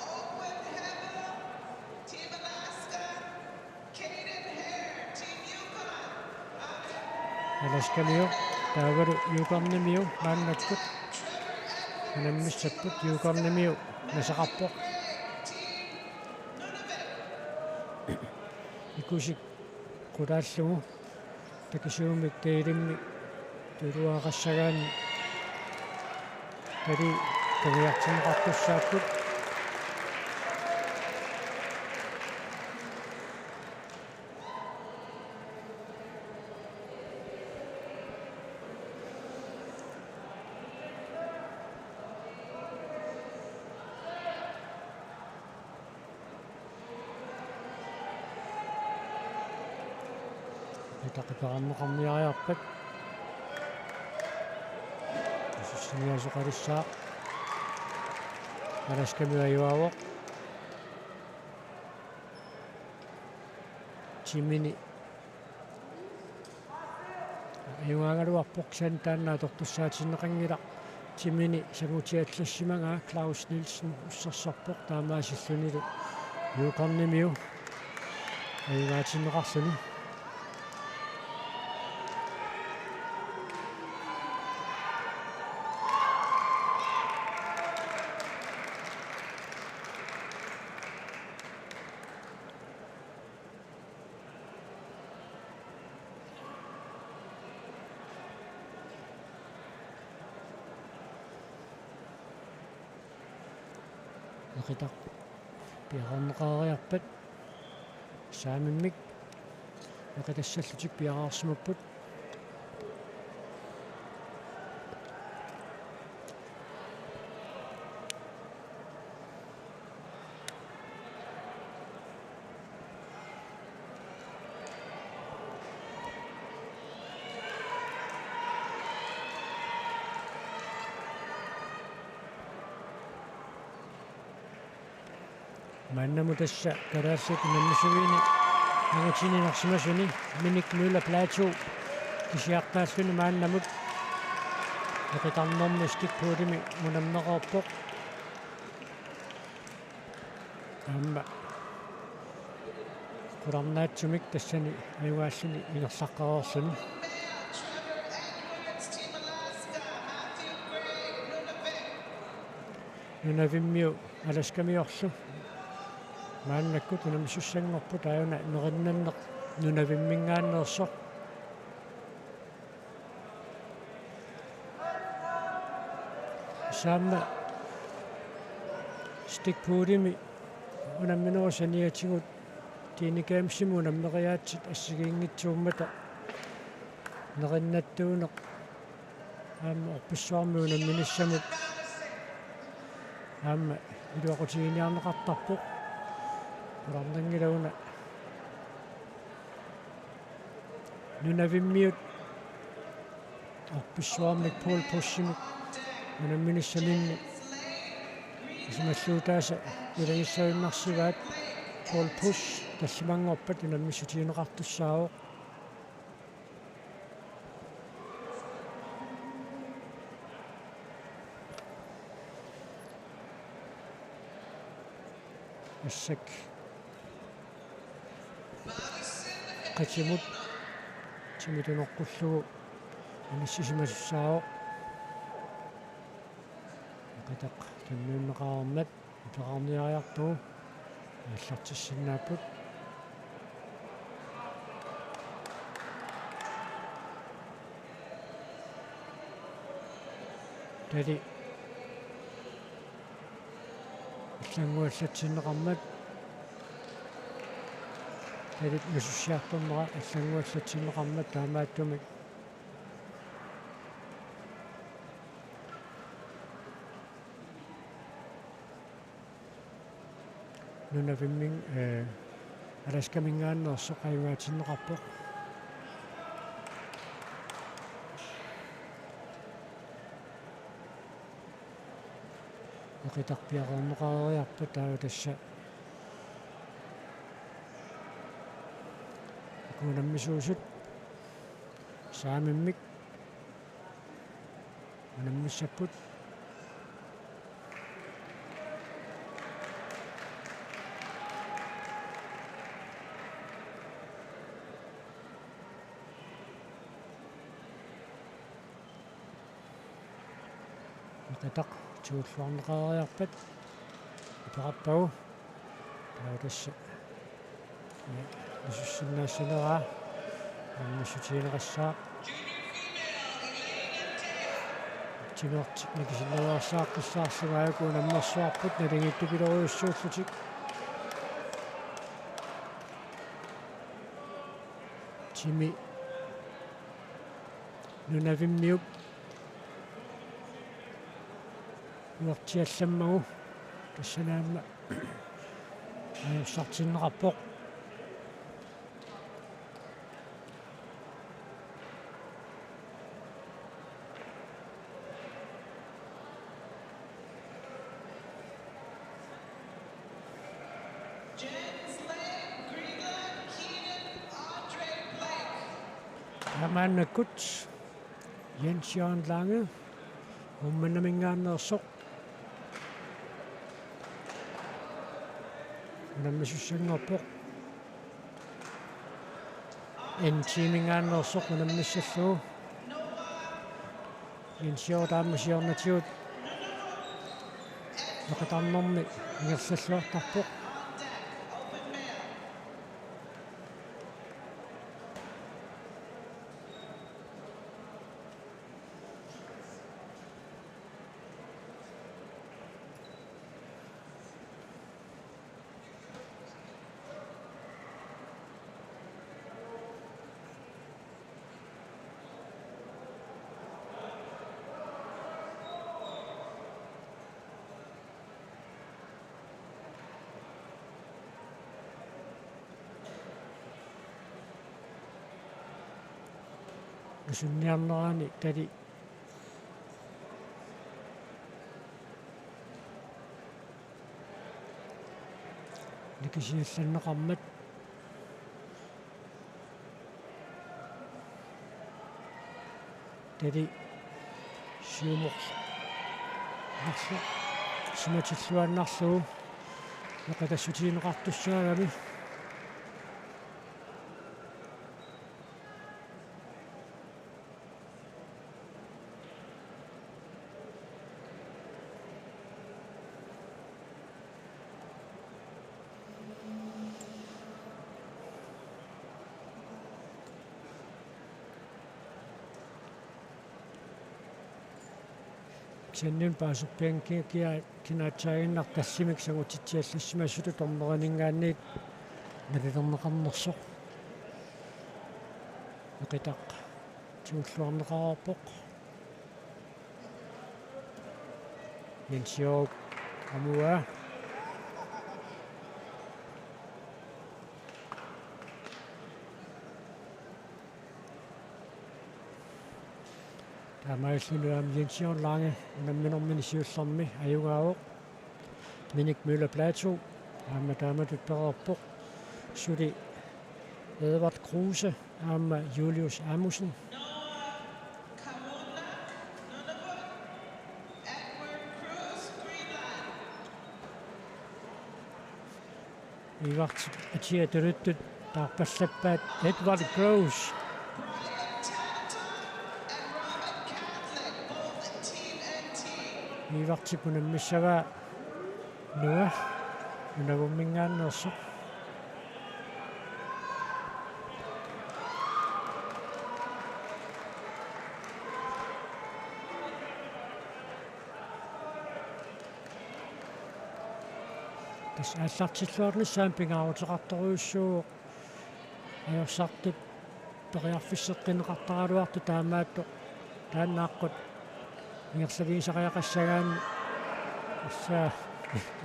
Owen Hamill, Team Alaska, Caden Hare, Team Yukon. аласкамиу таавару юкорнимиу мааннаккут унаммиссаппут юкорнимиу насақарпоқ икусик кулааллугу такисуумик таилимми тулуақассагаани тали кавиартинеқартуссааппут итақипараммеқарниариарпат синиасоқалиссаа аласкамиаюаавоқ тимини аюаагалуарпоқ сантааннаа тортуссаатиннеқангила тимини сагутиаллассимага Клаус Нилсен уссерсарпоқ таамаасиллунилу юкорнимиу аюаатиннеқарлуни иқитақ пиарнеқаариарпат саамиммик иқитассаллутик пиараарсимаппут мааннаму тасса калаассит наммисуини агатининарсимасуни миник нула плаату кисиартаассуни мааннамут ятарнэрми стикпуулими мунамнеқарпоқ амма кударнаатсумик тассани аюаассуни инерлаққаруарсуни Team Alaska, Matthew Gray, Nunavik. нунавиммиу аласкамиорлу мааннаккут унамисуссангорпу тааюна нериннаннеқ нунавиммингааннерсо самма стикпуулими унамминерусаниатигут тиникаамсиму унаммериаатсит ассигиингитсууммата нериннаттуунеқ аама орписсуарми унамминиссамут аама илуақутигиниарнеқартарпоқ уларнангилауна нунавиммиут орписсуармик пол пуссимик унамминиссаминни исмаллуутааса илагиссавиннарсиваат пол пус тассимангорпат унаммиссутигинеқартуссаавоқ ассак qatsimut timitunoqqullugu аниссисимасуссаавоқ qataq таммиуннеқарермат ипеқарниариартугу аллартиссиннааппут тали иллангуаллатсиннеқармат талит нусуссиарторнера иллангуаллатсиннеқармат таамааттумик нунавиммин аласкамингааннерсо қаюаатиннеқарпоқ оқитарпиақарнеқариарпа таава тасса кунаммисуусут саамиммик унаммиссаппут оқитақ тууллуарнеқариарпат ипеқарпагу таава тасса нисуссиннаассинераа аммиссутигинеқассаа тимертик накисиннеруарсааққиссаарсугааюку наммерсуарпут налингиттупилеруйуссууллутик тими нунавиммиуп уартиалламмагу тассанаамма аерсартиннеқарпоқ Amannakut Jens Jørgen Lange умманамингааннерсоқ наммисуссангорпоқ энтимингааннерсоқ наммиссаллуу Jens Jørgen тааммасиорнатиут нақатарнэрми ингерсаллуартарпоқ sunniarnerani tali никисиалланнеқармат тали сиумоқ нарсу симатиллуаннарлугу неқатассутиинеқартуссаагами синнин паасуппианки кинаатсаагиннар тассимик сагутитсиаллассимассуту торнеранингаанниит налилернеқарнерсоқ неқитақ тиуллуарнеқараарпоқ янсиоп амуа Amaisluam Jension Lange, namminormini siullermi ajugaavo Minik Møller Plateau, damat Pererpok, suli Edvard Kruse, Julius Amundsen. Noah Kawuna, Nunavut. Edward Cruz, Greenland. Ivart atiaterutut tarpallappaat Edward Cruz. Brian Tatum and Robert Catholic, both Team NT. Ivartikunammissaga nua unavummingaannersuq tas аллартиллуарнissaam pingaarutеқарторуйуссуу аёрсартут периарфиссеққинеқартаралуарту таамаатту тааннааққут ингерлавиисақаяқассагаан асса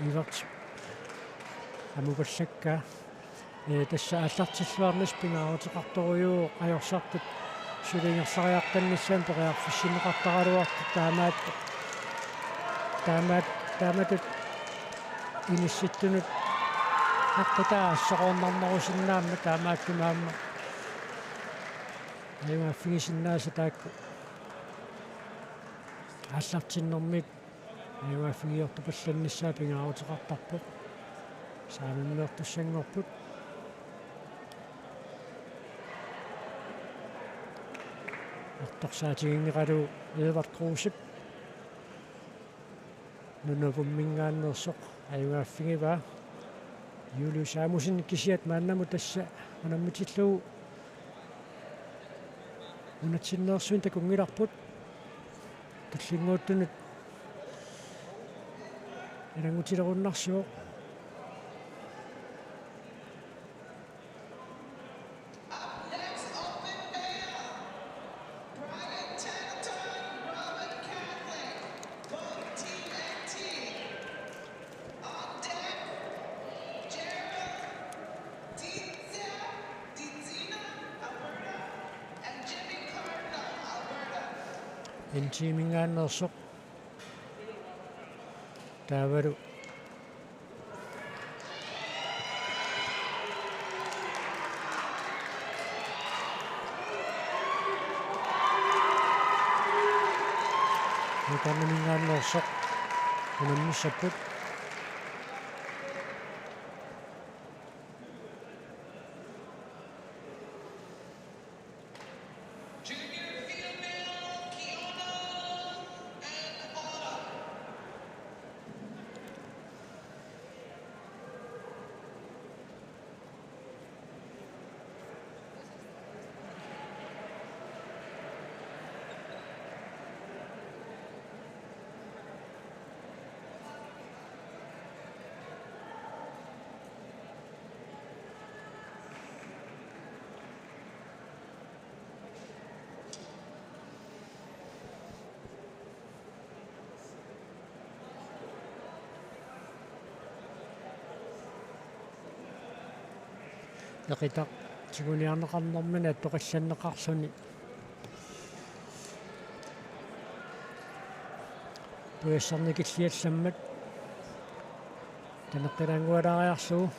иварт амугаллакка тасса аллартиллуарнис пингаарутеқарторуйуу аёрсартут сулингерсариартаннissaam периарфиссинеқартаралуарту таамаатут инисситтунут аққутаа ассақорнарнерусиннаамма таамааттумаамма аюа фигисиннааса таакку аллартиннэрмит аюа фигиортупалланниссаа пингаарутеқартарпут саамиммеэртуссангорпут артарсаатигингеқалу Edvard Kruse нунавуммингааннерсоқ аюаффигива Julius Amundsen кисиат мааннаму тасса унаммитиллугу унатсиннерсуин такунгиларпут таллингууттунут ирангутилеруннарсуоқ Up next, open bail. Brian Tatum, Robert Catholic, both Team NT. On deck, Gerald Dizina, Alberta, and Jimmy Cardinal, Alberta. интимингааннерсоқ таавалу Никамингааннерсоқ унаммиссаппут Junior female, Kiona and Autumn. неқитақ тигуниарнеқарнэрмина тоқилланнеқарсуни пуяссарникиллиалламмат танеққилангуалаариарсугу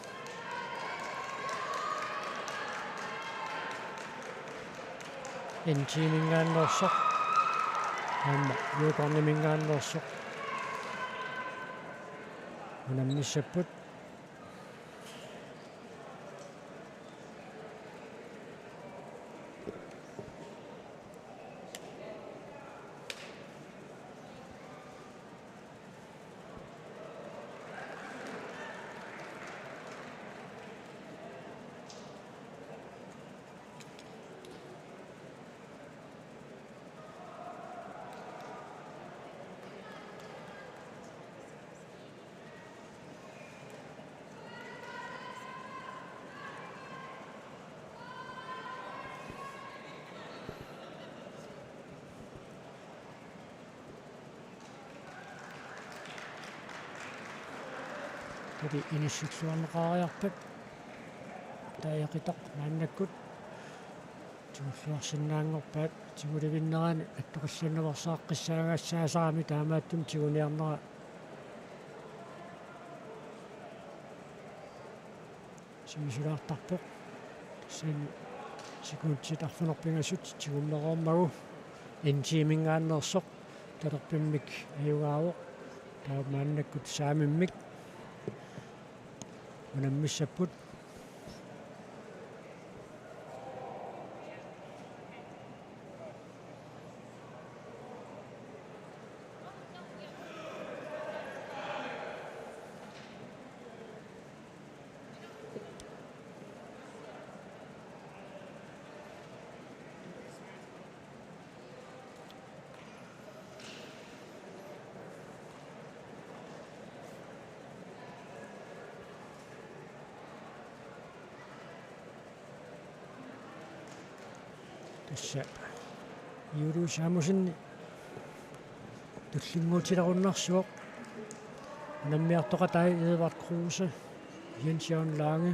интимингааннерсоқ аама юукорнимингааннерсоқ унаммиссаппут таки иниссиксуарнеқариарпат тааяқитоқ нааннаккут тигуллуарсинаангорпаат тигуливиннерани аттоқассаннаварсааққиссаагассаасаами таамааттум тигуниарнера симисулаартарпоқ син сикуутситарфунерпингасут тигуллероормагу интимингааннерсоқ талерпиммик аюгаавоқ таамааннаккут саамиммик унаммиссаппут тасса юрусаамусинни туллингуутиларуннарсуоқ наммиартоқа тай Edvard Kruse Jens Jørgen Lange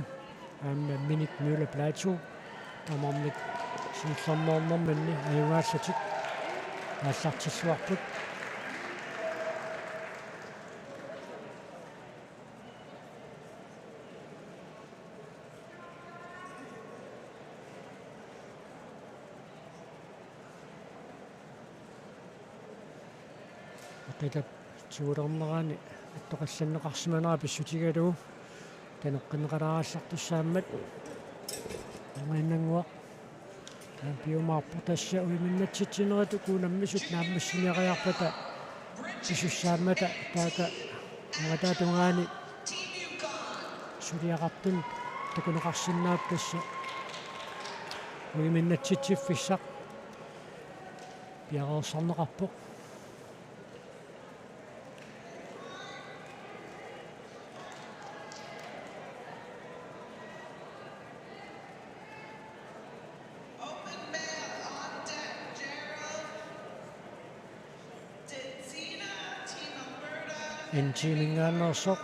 аама Minik Møller Plateau тамармик силлэрмоорнэрманни аюгаассатик ааллартиллуарпут qita tiulernerani аттоқассаннеқарсиманера писсутигалуу танеққинеқаларааллартуссааммат амаиннангуа тампиумаарпу тасса уиминнатситсинериту куунаммисут нааммассиниариарпата писсуссааммата таата агатаатунгаани сулиақартун такунеқарсиннаап тасса уиминнатситсиффиссақ пиареерсарнеқарпоқ интимингааннерсоқ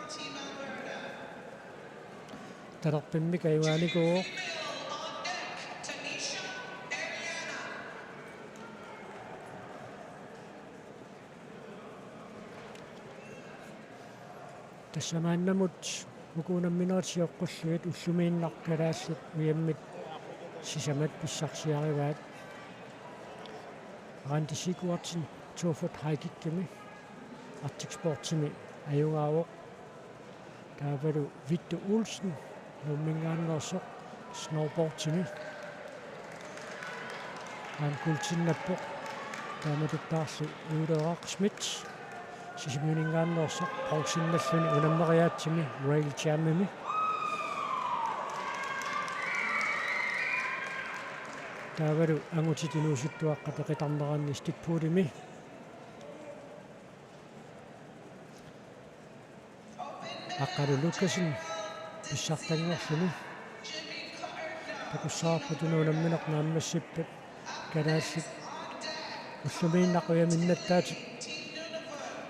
талерпиммик аюааникуу тассамааннамут укуунамминеритиоққуллугит уллумииннаркалааллут уяммит сисамат писсарсиариваат рантисикуартин тофот хайкиккими Arctic Sportsimi аюгаавоқ таавалу Витте Улсен нуммингааннерсоқ snowboardtimi култиннаппоқ тааматуттаарсу уулераақ Смит сисимунингааннерсоқ проусинналлуни унаммериаатсими rail jam-ими таавалу ангутитинуусуттуаққа пеқитарнеранни стикпуулими аққалу Лукасин писсартангерлуни такуссаарпутунуунамминеқ нааммассиппат канааллит уллумииннақуяминнаттаатик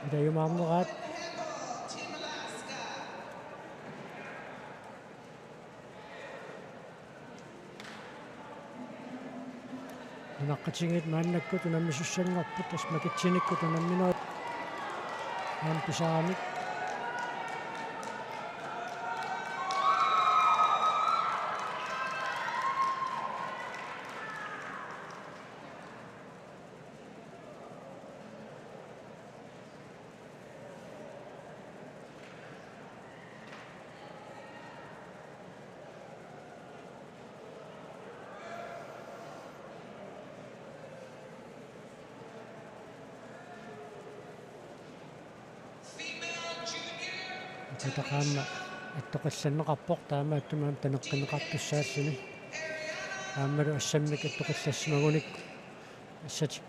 илаюмаарнераат наққатингит мааннаккут унаммисуссангорпут тас макитсиниккут унамминерит аам писаарамик Kitaqaama attoqillanneqarpoq taamaattumaam taneqqinneqartussaassuni aammalu assammik attoqillassimagunik assati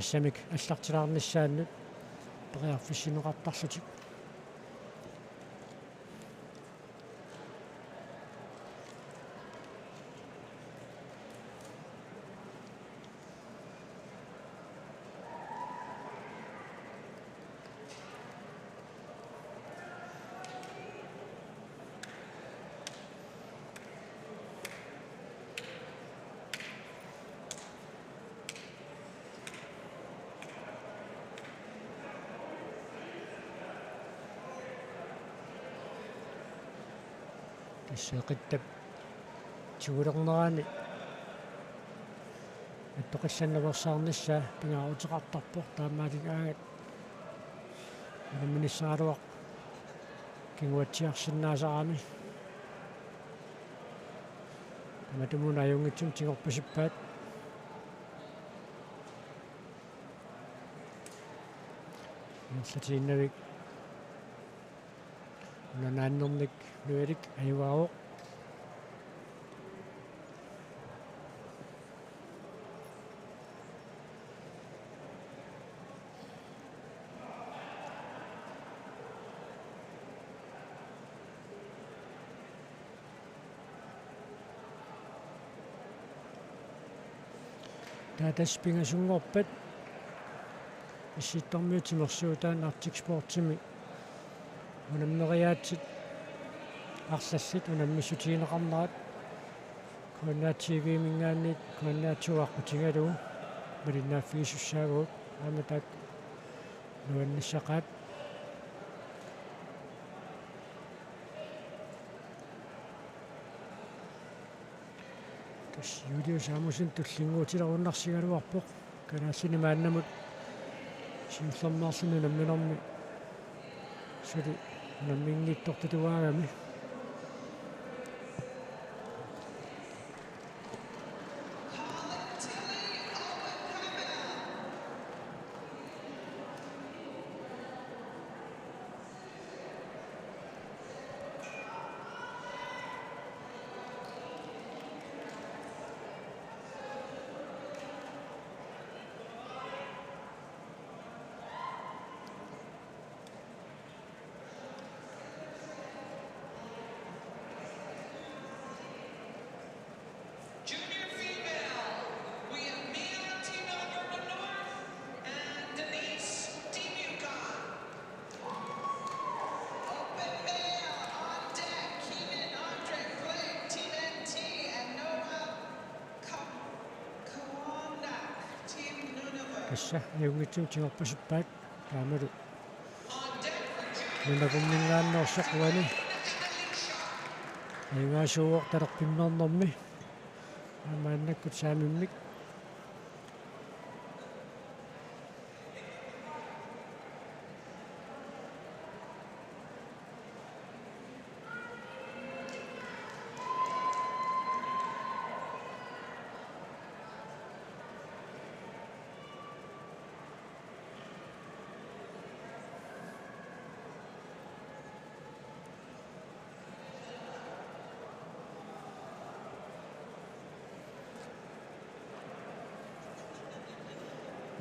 assamik аллартилаарнissaannut peqiarfissineqartarlutik тассеэқиттап тигулернерани аттоқилланнаверсаарнissaa пингаарутеқартарпор таамаалик аагат миниссааруақ кингуатсиарсиннаасарами матумун аюнгитсум тигорпасиппаат инсатииннавик нанааннерник нуалик аюгаао таатаспингасунгорпат исситтормиутимерсуутаан артикспортими унаммериаатсит арсаллит унаммиссутиинеқарнерат куаннаатсигиимингаанниит куаннаатсуаққутигалу малиннааффигисуссаагуут ааматаак нуанниссақаат тас юдиус аамусин туллингуутилеруннарсигалуарпоқ канаассини мааннамут сиуллернаарлуни намминерми сули наммингиттортутуаагами Junior female, we have Mia Team Alberta North and Denise Team Yukon. Open male on deck, Keenan Andre Blake, Team NT, and Noah Kawandak, Team Nunavut. касса аюнгитсум тигорпасиппаат таамалу On deck for junior нунакуммингааннерсоқуани аюгаасууор талерпиммернэрми аамааннаккут саамиммик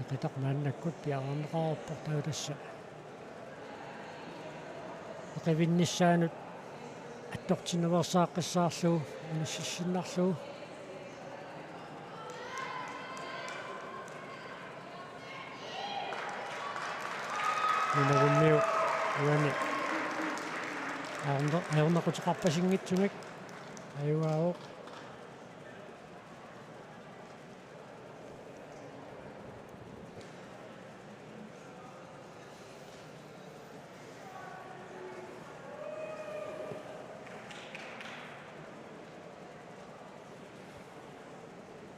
qitaq maannakkut piarnerqaarpor tautassa eqivinnissaanut attortineversaaqqisaarluu anississinnarluu minagummiu uani aornequtiqarpasiнгитсумик аюгаавоо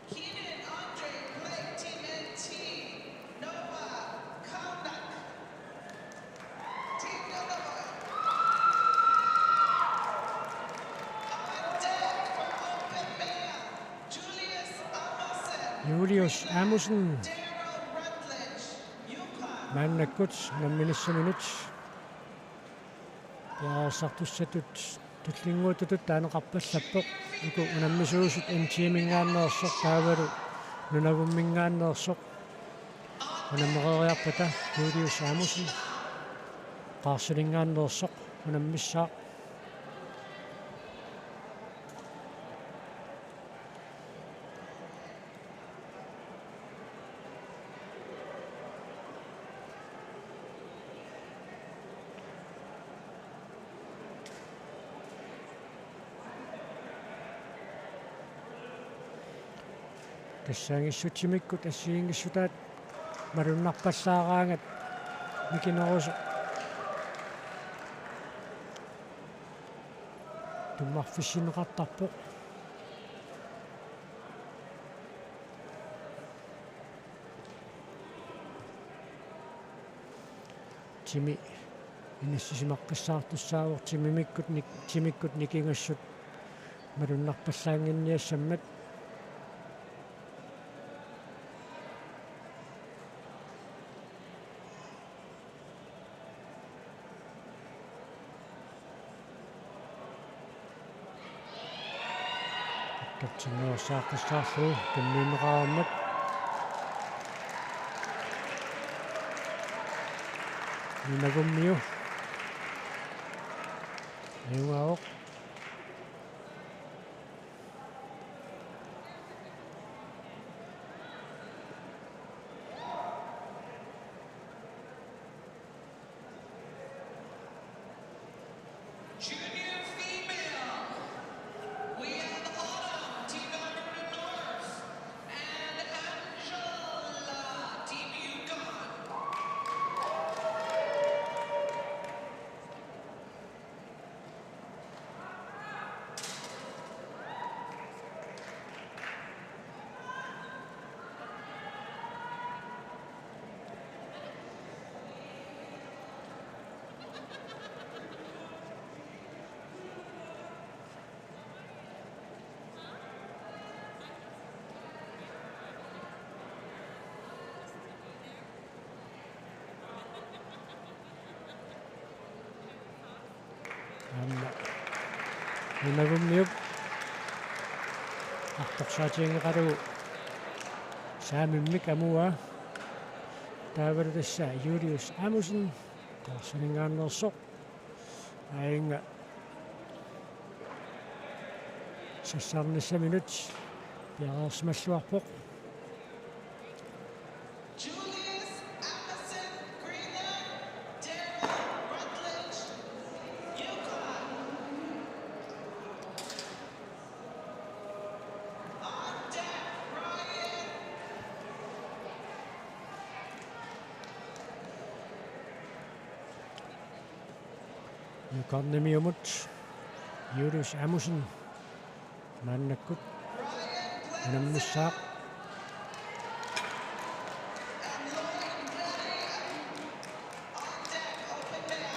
Keenan Andre Blake, Team NT, Noah Kawandak, Team Nunavut. On deck for open male, Julius Amundsen, Julius Amundsen Daryl Rutledge, Yukon. maannakkut namminissaminuts Piarsartussatut tullinguututut taanoqarpassappoq iku unammisuusut intiimingaanneersoq taavalu nunagummingaanneersoq unammeqeriarpata Julius Amusen qaarsulingaanneersoq unammissaaq тассаангиссутсимиккут ассиингиссутаат малуннарпассаараангат микинерусо туммарфиссинеқартарпоқ тими инассисимаққиссаартуссаавор тимиккут никингассут малуннарпассаангинниассаммат тапчинерсааққиссаарлуу каннинеқараммат нинагуммиу юнгааоқ Junior female, we have Autumn, Team Everett North, and Angela, Team Yukon. нинагуммиуп артарсаатиангеқалу саамиммик амуа таавал тасса Julius Amusen qaarsulingaanneersoq аинга сассаарниссаминут пиарерсималлуарпоқ Julius Amusen, Greenland, Darren Rutledge, Yukon. On deck, Ryan. юкарнамиумут Julius Amusen мааннаккут унаммиссаақ And Lloyd Glennie. On deck, open mail.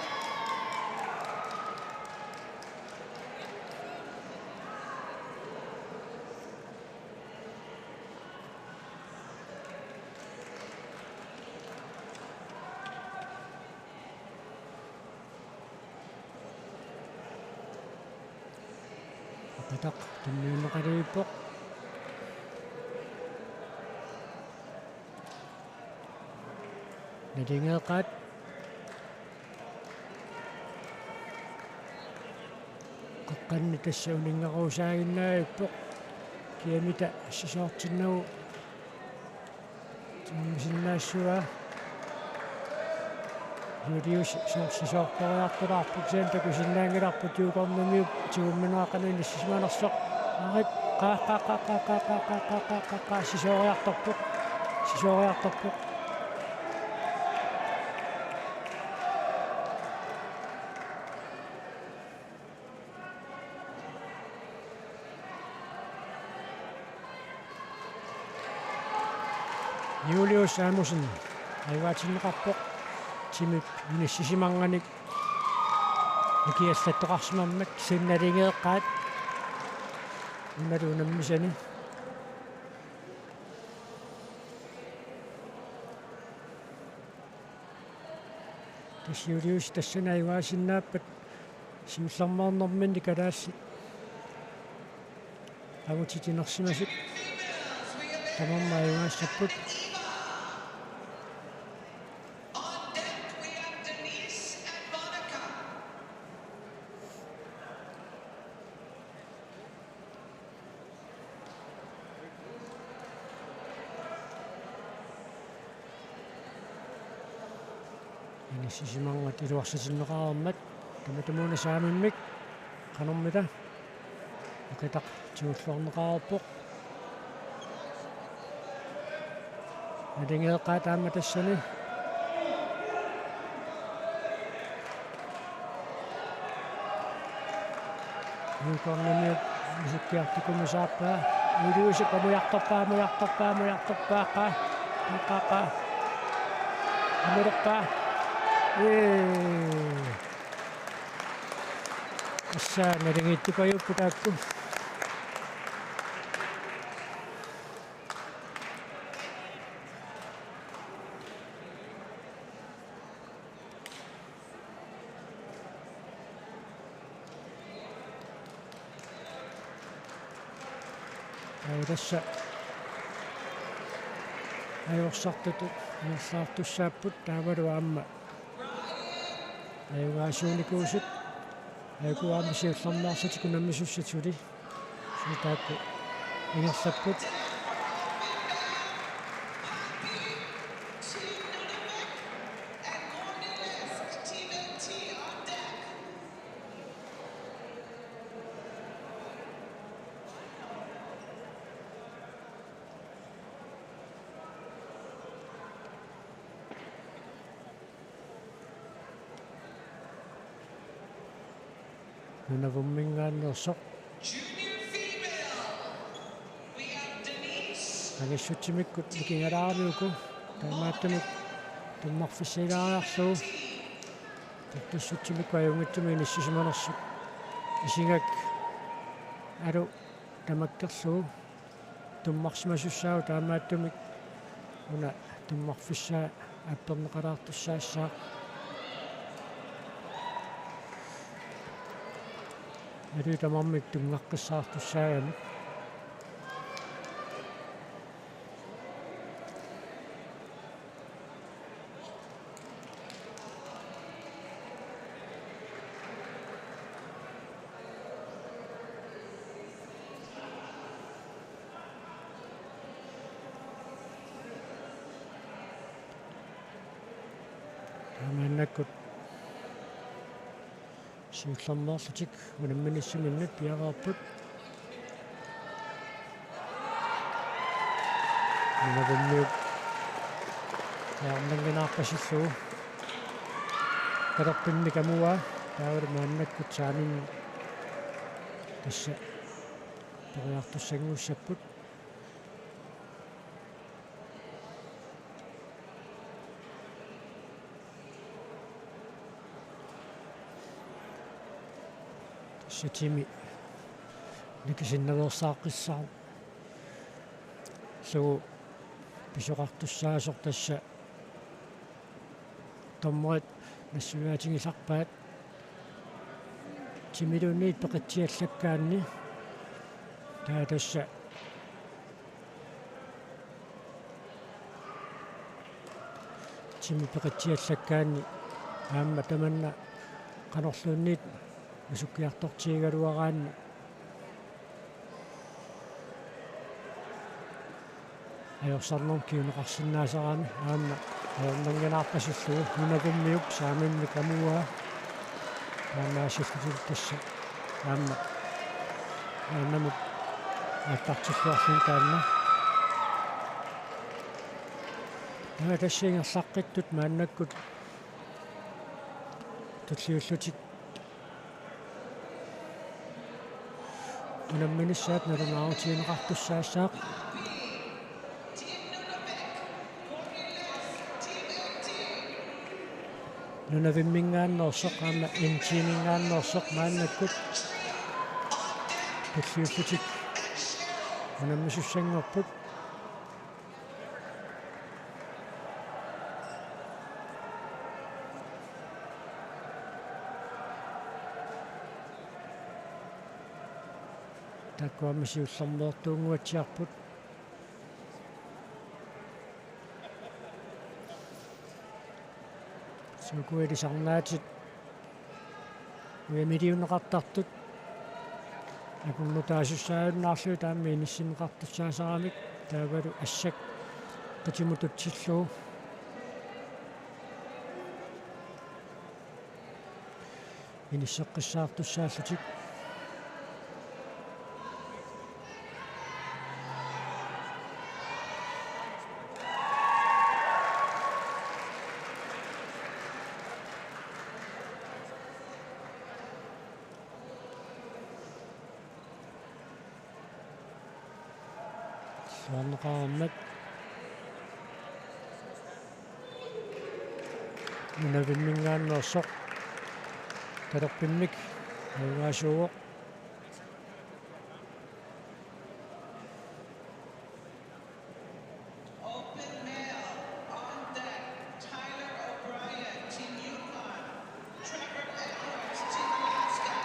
апатақ тунниунеқалуиппоқ налингеэқаат қаққанни тасса унингақусаагиннаагиппоқ киамита ассисоортиннагу тиммисиннаассуа Julius сорсисоорториартулаарпут саантакусиннаангиларпут юукорнамиуп тигумминуаққануин ассисиманерсоқ арит қаа сисоориарторпут Julius Amusen айваатиннеқарпоқ тимип инассисиманганик икиассаттоқарсимаммак синналингеэққаат ималуунаммисани тас Julius тассана айваасиннааппат симсармаарнэрминни калаасси агутитинерсимасут тамаммааюаассаппут On deck, we have Denise and Monica. сисиманга тилуарсатиннеқарермат таматамуна саамиммик канормита акитақ тиуллуарнеқарерпоқ алингеэққаа таама тассани юкорнами мисуккиартикумисааппаа илуусик амуярторпаа ақаа амурерпаа ассаа налингиттукаюппутаакку tässä ajossartut nissartussaapпут таавалуаама аюгаасуунникуусут аюкуаамисиулларнаарсатику наммисуссатули ситаакку ингерсаппут Team LT on deck. нунавуммингааннерсоқ Junior female, we have Denise. агиссутсимиккут икингалаарниуку таамааттамик туммарфиссилаариарлуу таттуссутсимикку аюнгитсуми ниссисиманерсут исигак алу тамаккерлуу туммарсимасуссаау таамааттамик уна туммарфиссаа аппернеқалаартуссаассаа алу тамармик тумгаққиссаартуссаагами таамааннаккут сиулларнерлутик унамминиссуминнат пиараарпут нунавуммиуп яарнангинаарпасиллуу калерпинни камуа таавалмааннаккут саамин тасса периартуссагууссаппут сатими никисиннаверсааққиссаа суу писоқартуссаасор тасса томмоит нассуаатингисарпаат тимилуунниит пеқатсиаллаккаанни таа тасса тими пеқатсиаллаккаанни аама таманна канорлуунниит масуккиартортиигалуараанна аёрсарнерм киунеқарсинаасараами аама аернангинаарпасиллугу нунагуммиуп сааминни камуа аамаасиллутул тасса аама аанамут аттартиллуарлун таанна таа тассиингерлаққиттут мааннаккут туллиуллутик унамминиссаат налунаарутиинеқартуссаассаақ нунавиммингааннерсоқ аама интиимингааннерсоқ мааннаккут туллиуллутик унаммисуссангорпут таккуамасиуллэрмуортунгуатсиарпут сукуилисарнаатит уямилиунеқартартут акуннутаасуссааюннаарлуи таамми иниссимеқартуссаасарамик таавалу ассак qatимутутсиллуу иниссеққиссаартуссааллутик суарнеқармат минавиммингааннерсоқ талерпиммик аваасууоқ Open male on deck. Tyler O'Brien, Team Yukon. Trevor Edwards, Team Alaska.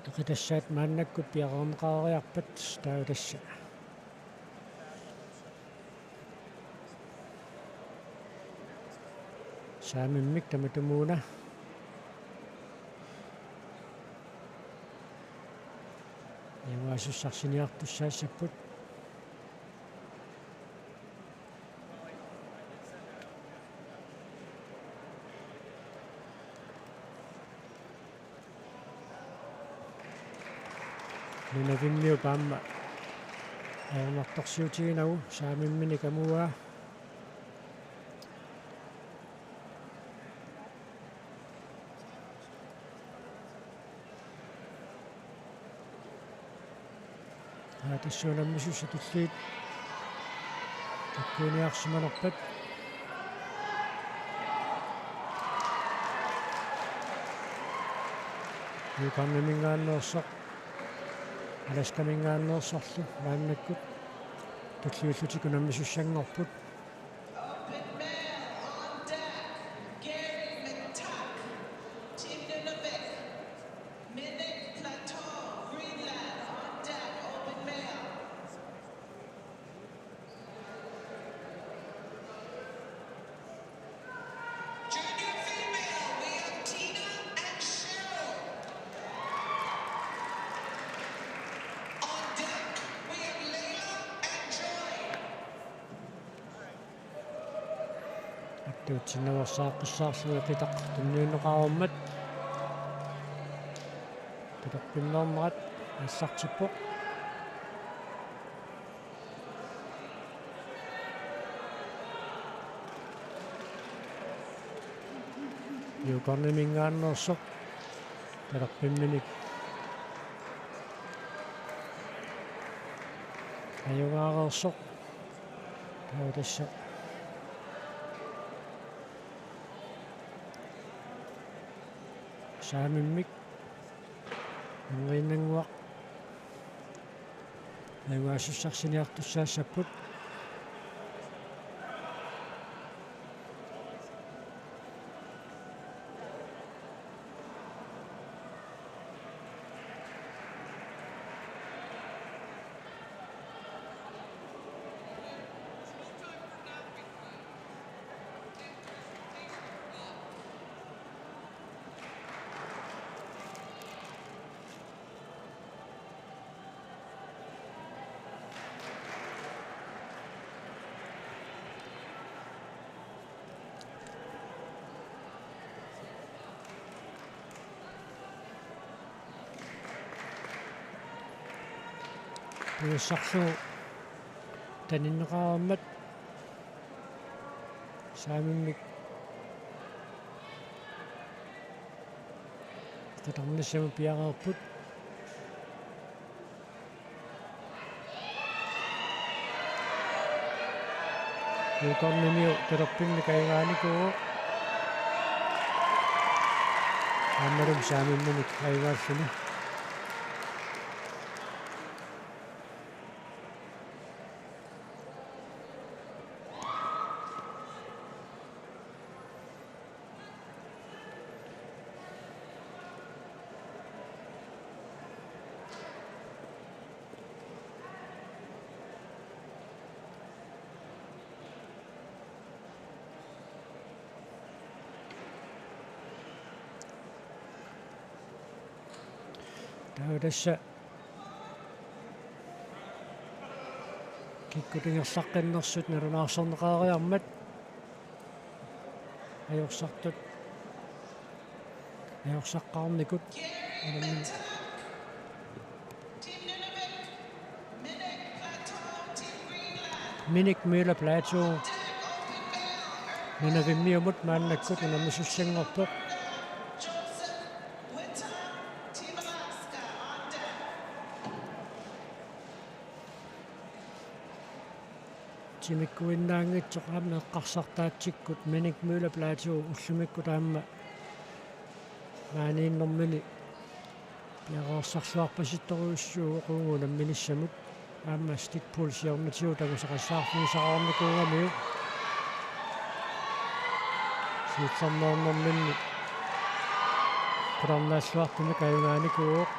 тақитассаат мааннаккут пиарернеқариарпат таутасса саамиммик таматумууна яваасуссарсиниартуссаассаппут нунавиммиу паама аернарторсиутигинагу саамиммини камуаа тассуунаммисусса туллиит таккуниарсиманерпат юкарнамингааннерсоқ аласкамингааннерсорлу мааннаккут туллиуллутикунаммисуссангорпут Open male on deck. Gary McTuck, Team Nunavik. Minnick Plateau, Greenland on deck. Open male. Junior female, we have Tina and Cheryl. On deck, we have Layla and Joy. аттуутсиннаварсааққиссаарлуи қитақ тунниунеқаруммат пилерпиннэрмарат ассартиппоқ юкарнимингааннерсоқ пилерпимминик аюгаарерсоқ таутасса саамиммик ангиннангуақ аюгаассарсиниартуссаассаппут туиссарлуу таниннеқаруммат саамиммик qatарнассама пиараарпут юкарнимиу талерпинни кайгааникуу аммалум саамиммуник айгааллуни таудасса киккутингерлаққиннэрсут налунаарсорнеқаариармат ajorсартут ajorsaqqaarnikut Gearing to Team Nunavik, Minik Plateau, Team Greenland. minik mila plateau Deck open mail. nunavimmiumut maannakkut unamisussangorpeq Joseph Whittam, Team Alaska on deck. timikkuinnaangitsoq aamma eqqarsartaatsikkut minik mila plateau ullumikku taamma maaniinnermini piaqaorsarluarpasittoruussuu quunguna minissamut aamma stick pull siornatiu tagusaqassaarfiisaqarnikuungamiu siitsernernerminni qurarnaassuartumik ajungaanikuuq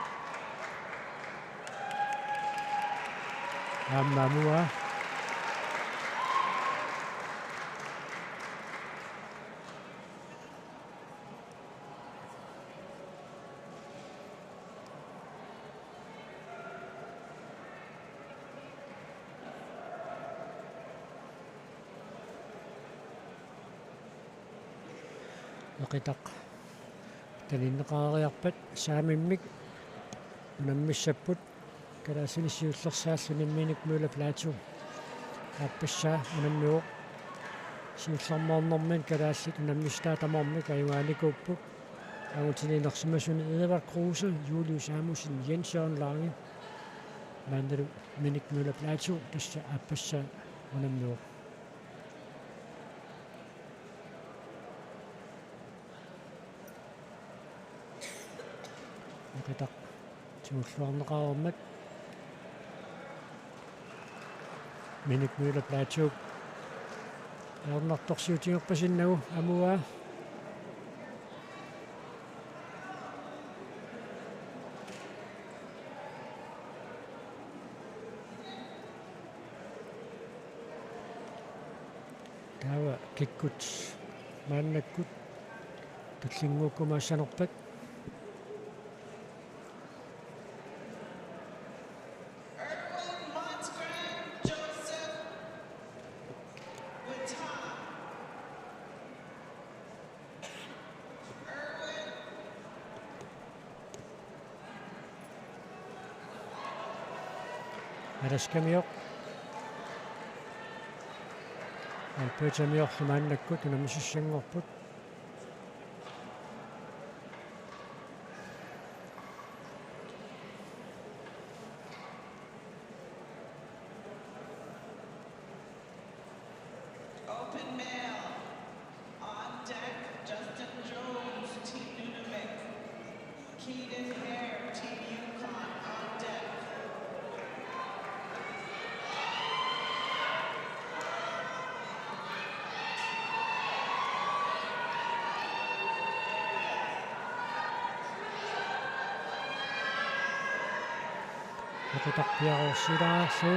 aamma amua Naqitaq talinneqaariarpat saamimmik unammissapput kalaasinissiullersaalluni minik mula plateau appassaa unammiuq siullermoornermin kalaallit unammistaa tamormik ajungaanikuuppuk agutininersimasuni Edvard Kruse Julius Amusen Jens Jørgen Lange mandalu minik mula plateau tassa appassaa unammiuq naqitaq timulluarneqaarmat minik mula plateau aornartorsiutiнгерпасиннагу амуа таава киккут мааннаккут таллингууккумаассанерпат Erwin Montsgren, Joseph Whittam. Erwin аласкамиоқ алпуутамиорлу мааннаккут унамисуссангорпут open mail. On deck, Justin Jones, Team Nunavik. Keaton Hare, Team Yukon on deck. naqitaq piaqorsilaarlu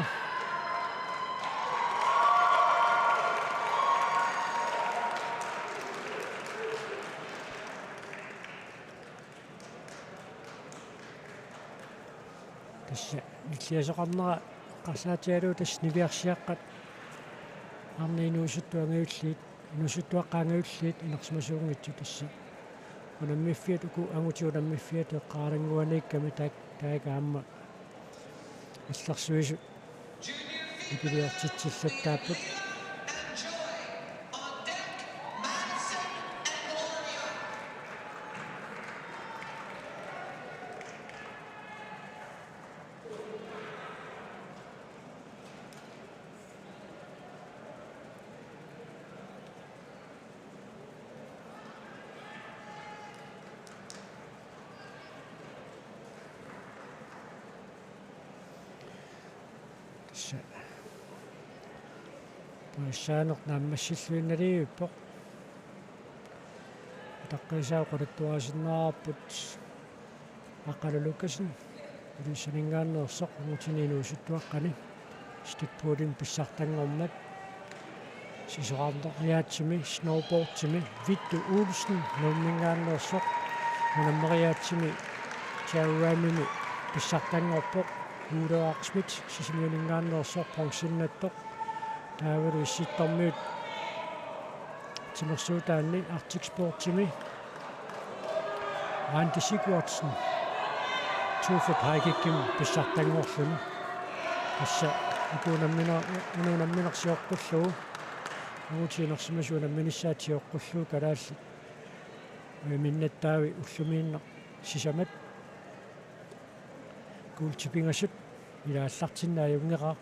тасса иллиасоқарнера қарсаатиалуу тас нивиарсиаққат арниинуусуттуангиуллиит инусуттуаққаангиуллиит инерсимасуунгитсу тасса унаммиффиат уку ангутиунаммиффиат эққарангуаникками таакаамма иллерсуису ипилиортитсиллаттааппут And Joy on deck, Madison and Gloria. тасса пассаанеқ нааммассиллуинналииппоқ таққисаа қулаттуарасиннаараппут аққалулуккасин илиссанингааннерсоқ мутининуусуттуаққани стикпуулин писсартангормат сисоқарнериаатсими сноубордтими витту уулсен нуммингааннерсоқ нунаммериаатсими чаурамими писсартангорпоқ уулеарсмит сисимиунингааннерсоқ пронсиннаттоқ таавалу исситтормиут тимерсуутаанни Arctic Sport-тими Randy Sigurdsson туфут хайкикким писсартангорлуни тасса икунамминерсиоққуллугу уутиинерсимасуунамминиссаатиоққуллуу калаалли миннаттаави уллумииннеқ сисамат гуултипингасут илааллартиннааюнгеқаа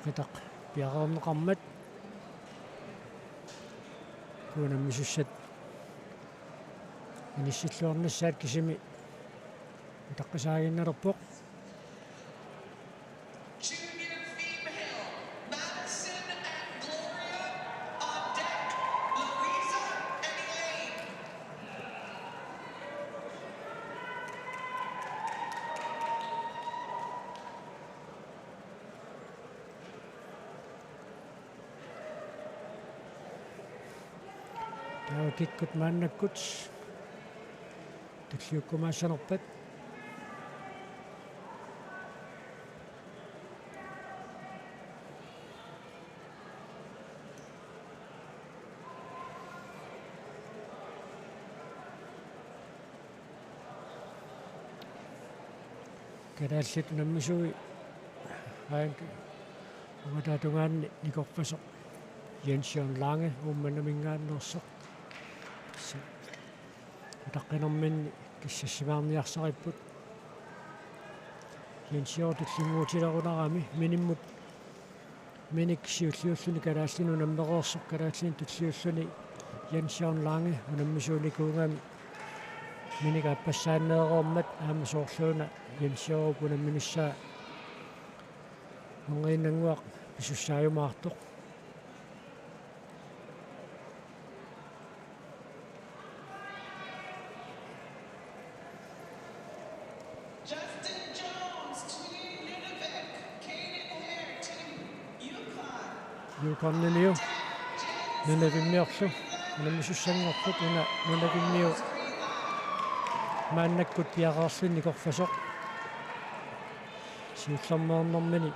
икитақ пиараернеқармат куунаммисуссат иниссиллуарнассаат кисими таққисаагинналерпоқ Junior female, Madison and Gloria on deck. Louisa and Elaine. таакиккут мааннаккут туллиуккумаассанерпат калааллит наммисуи аанк угатаатунгаанни никорпасоқ Jens-Jørgen Lange уумманамингааннерсоқ таққинэрминни киссассимаарниарсариппут Jens-Jørgen туллингуутилерунарами миниммут миниксиуллиуллуни калааллину наммереерсоқ калааллин туллиуллуни Jens-Jørgen Lange унаммисууникуунгами миникааппассааннеероормат аамасоорлууна Jens-Jørgen кунамминиссаа онгииннангуақ писуссааюмаартоқ Justin Jones, Team Nunavik. Kaden Hare, Team Yukon. юукорнилиу нунавиммиорлу унаммисуссангорпут уна нунавиммиу мааннаккут пиараарлуни никорфасоқ сиуллэрмеернэрмини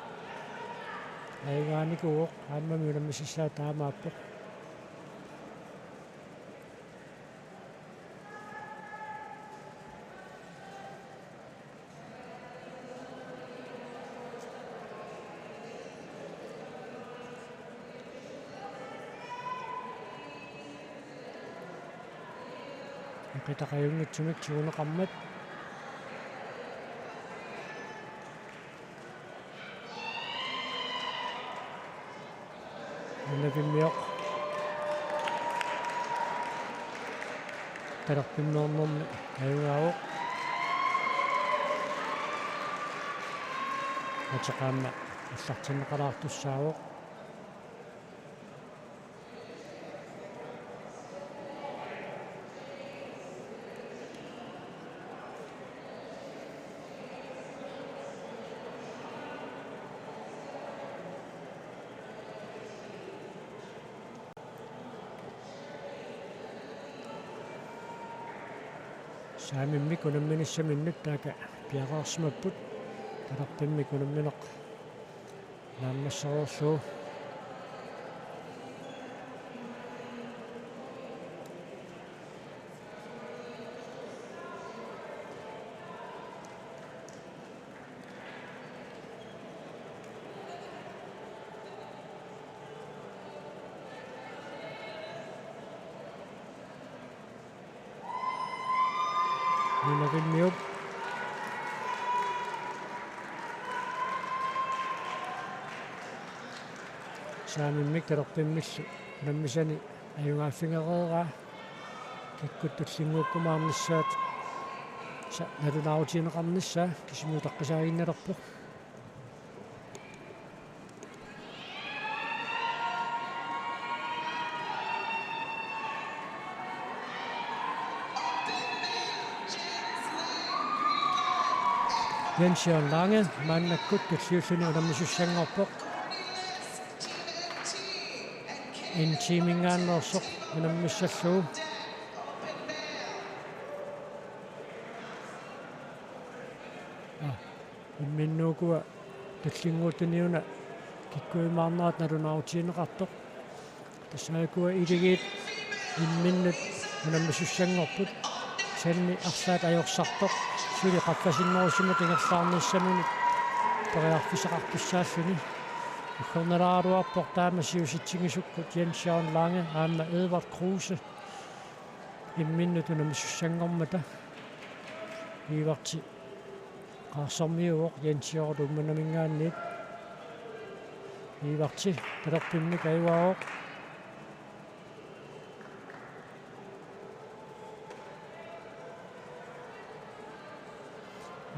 айгааникуоқ ааммами унаммисиллаа таамааппоқ икитақаюнгитсумик сиунеқармат нунавиммиоқ тараппиннеернэрми аюнгааоқ атеқаама аллартиннеқалаартуссаавоқ saamimmi kunamminissamminnut taaka piaqaarsimapput talarpimmi kunammineq naammasseruulluu Nunaqimmiup saamimmik talerpimmissu nammisani ajungaaffingereeraa kikkuttullingukkumaarnissaat sa nalunaarutiineqarnissaa kisimuutaqqisaaginnalerpuq Jens-Jørgen Lange mannakkut tulliulluni ulammisussanngorpoq intiimingaannersoq unammissallugu imminnuukua tullinguutuniuna kikkuimaarnerat nalunaarutiineqartoq тассаакуа илигиит имминнут унаммисуссангорпут санни арсаат ajorсартоқ сули qaffasinnерусимут ингерлаарниссамунут периарфисақартуссаассуни иккорнелааруарпор таама сиуситсигисуккут Jens-Jørgen Lange аама Edvard Kruse имминнут унаммисуссангормата иварти qaarsormiuoq Jens-Jørgen умманамингаанниит иварти талерпиммик аюаоқ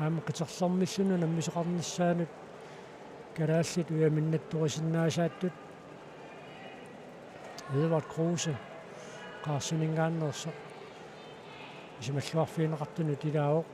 аама қитерлэрмиссуну наммисеқарниссаанут калааллит уяминнаттуасиннаасааттут Edvard Kruse qaarsinингааннерсоқ исималлуарфиинеқартуну тилаавоқ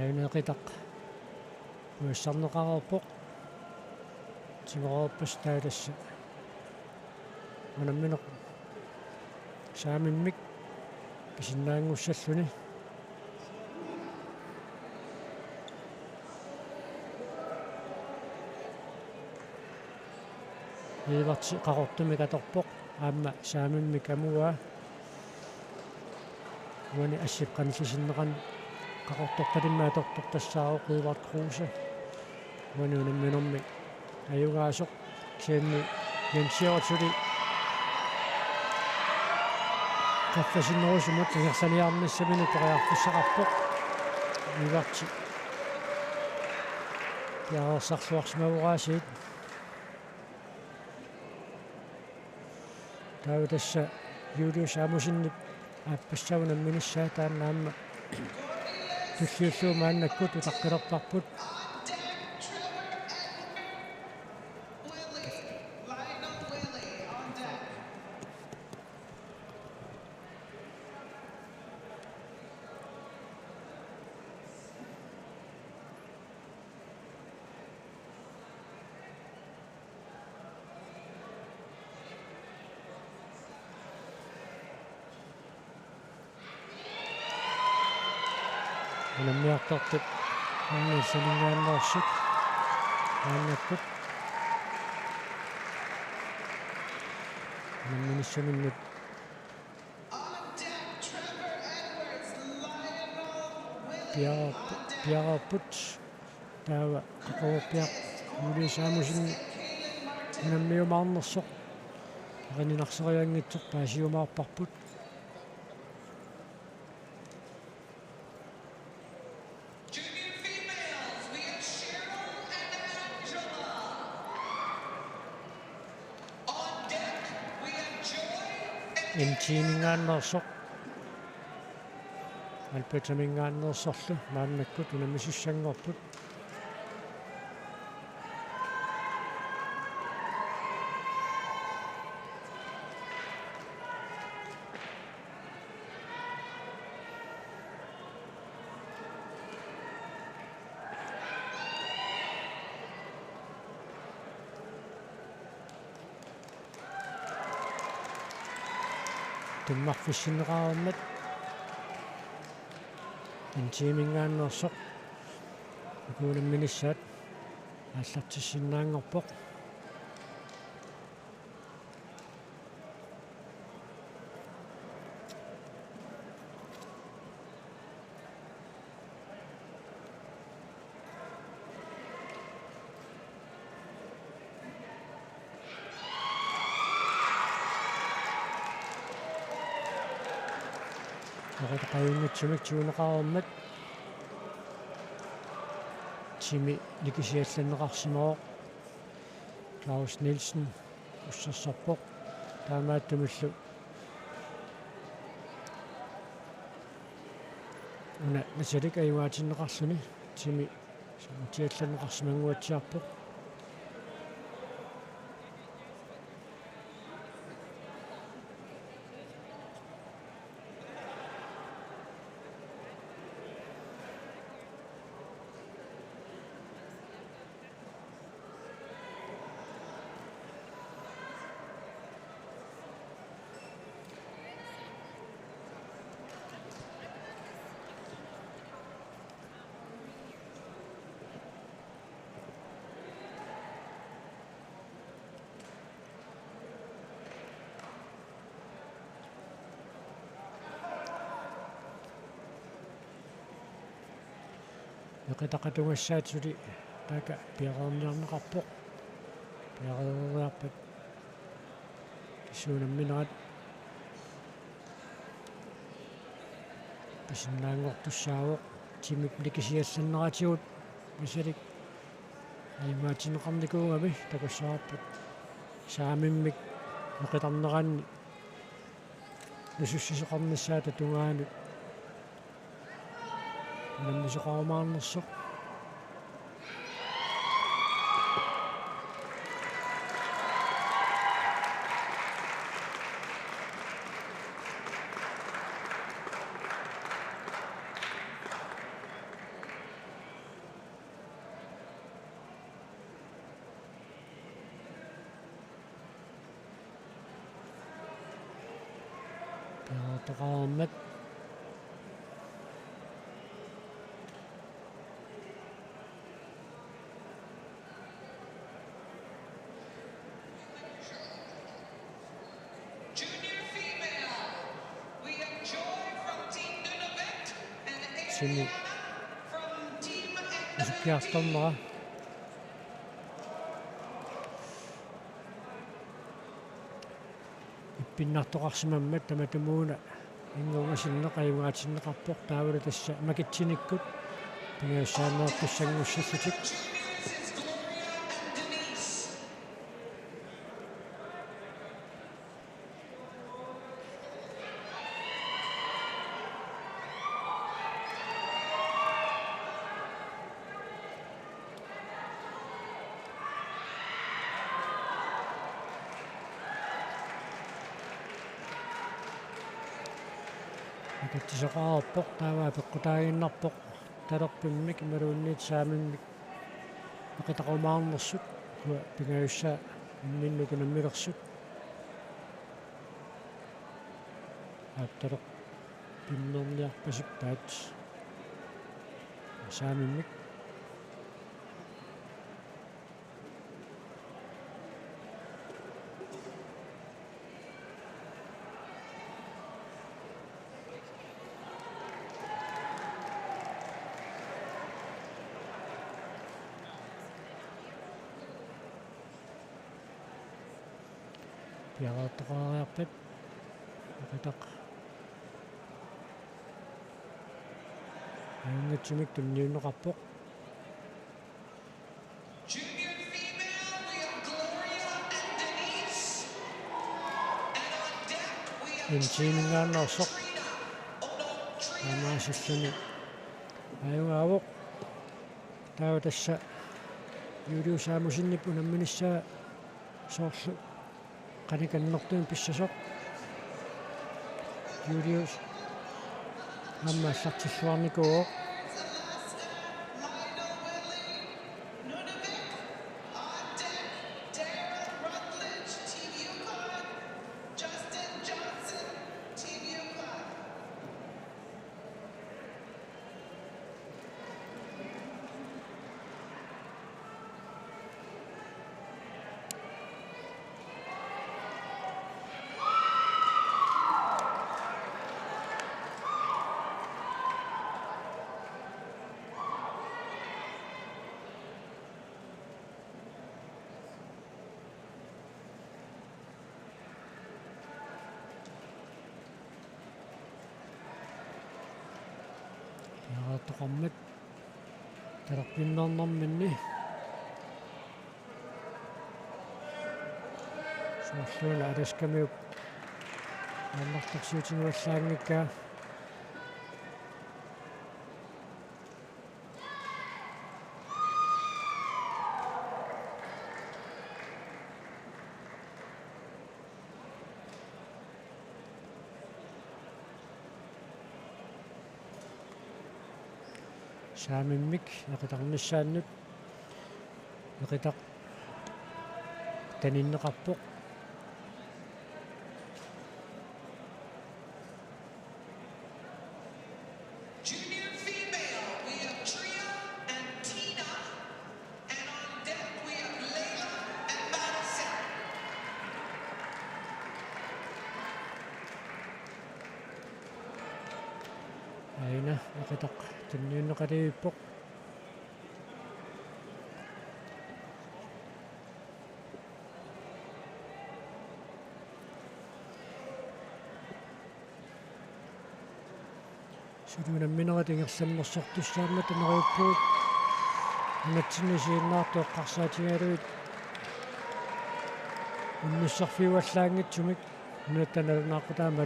айнеқитақ уиссарнеқарерпоқ тимерерпас тааласса манамминеқ саамиммик кисиннаангуссаллуни иварти қарортуми каторпоқ аама саамиммик амуа уани ассипқанлисиннеқан qaqortortalimmaatoqtor tassaaruq Edvard Kruse uanuunamminormi ajungaasuq kianni Jens-Jørgen qaffasinnерусумут ингерсаниарнissamину периарфиссақарпоқ иварти яарсарлуарсимавураасиит таава тасса Julius Amundsen аппассавунамминиссаа тааннаамма tulliulluumaannakкут утаққилерпарпут унаммиартортут аннисалингааннерсут ааннаккут намминиссаминнут пиараппут таава қақорпиақ Julius Amundsen унаммиумаарнерсоқ арининарсериангитсоқ паасиумаарпарпут интиинингааннерсоқ алпатамингааннерсорлу мааннаккут унамисуссангорпут туммарфиссинеқарермат интиимингааннерсоқ акуунамминиссаат ааллартиссиннаангорпоқ Noqutaqavinngatsumak tuunaqarummat timi nikisiallanneqarsimooq Claus Nielsen ussarsorpoq taamaattumullu una nasalik ayuaatinneqarsuni timi samutiallanneqarsimanguatsiarpoq Yoqitaqatungassaatuli taaka piaqaorniarneqarpoq piaqereriarpat kissuunamminerat pisinnaangortussaavuq timip nikisiallanneratigut misalik ayumaatineqarnikuungami takussarappat saamimmik noqitarneranni nusussisoqarnissaata tungaanu наммисоқарумаарнерсоқ таатеқармат сини исуккиарторнера иппиннартоқарсимаммат таматумууна ингунгасиннеқаюгаатиннеқарпоқ таавала тасса макитсиниккут пингаассааннеэртуссангуссассатик Kattisoqaarpoq taavaa peqqutaaginnarpoq talorpimmik maluunniit saamimmik aqitaqumаарnersut kua pingayussaa imminnuku nammilersut aattaloq pimmerniarpasik taat saamimmik piaqaartoqaariarpat aqitaq ayungatsumik tunniunneqarpoq Junior female, we have Gloria and Denise. And on deck, we have insiimingaannersoq Trina. Oh no, Trina. amaasalluni ayungaavoq taava tassa yuuliusaamusinnip unamminissaa soorlu qanikannertuun pissasoq Julius аммааллартиллуарникуо Alaska, Lionel Willie, Nunavik. On deck, Darren Rutledge, Team Yukon. Justin Johnson, Team Yukon. Piaqaartoqarmat talerpinnernerminni suarluuna alaskamiup аллартарсиутингуаллаангиккаа saamimik eqitarnissaannut eqitaq taninneqarpoq Junior female, we have Tria and Tina. And on deck, we have Layla and Madison. aina eqitaq tanniunneqaliippoq suluunamminerat ingersammersortussaammat aneruuppuut anatsinisiinnaartuoqqarsaatigaluit unnussarfiuallaangitsumik nuattanalunaaqqutaama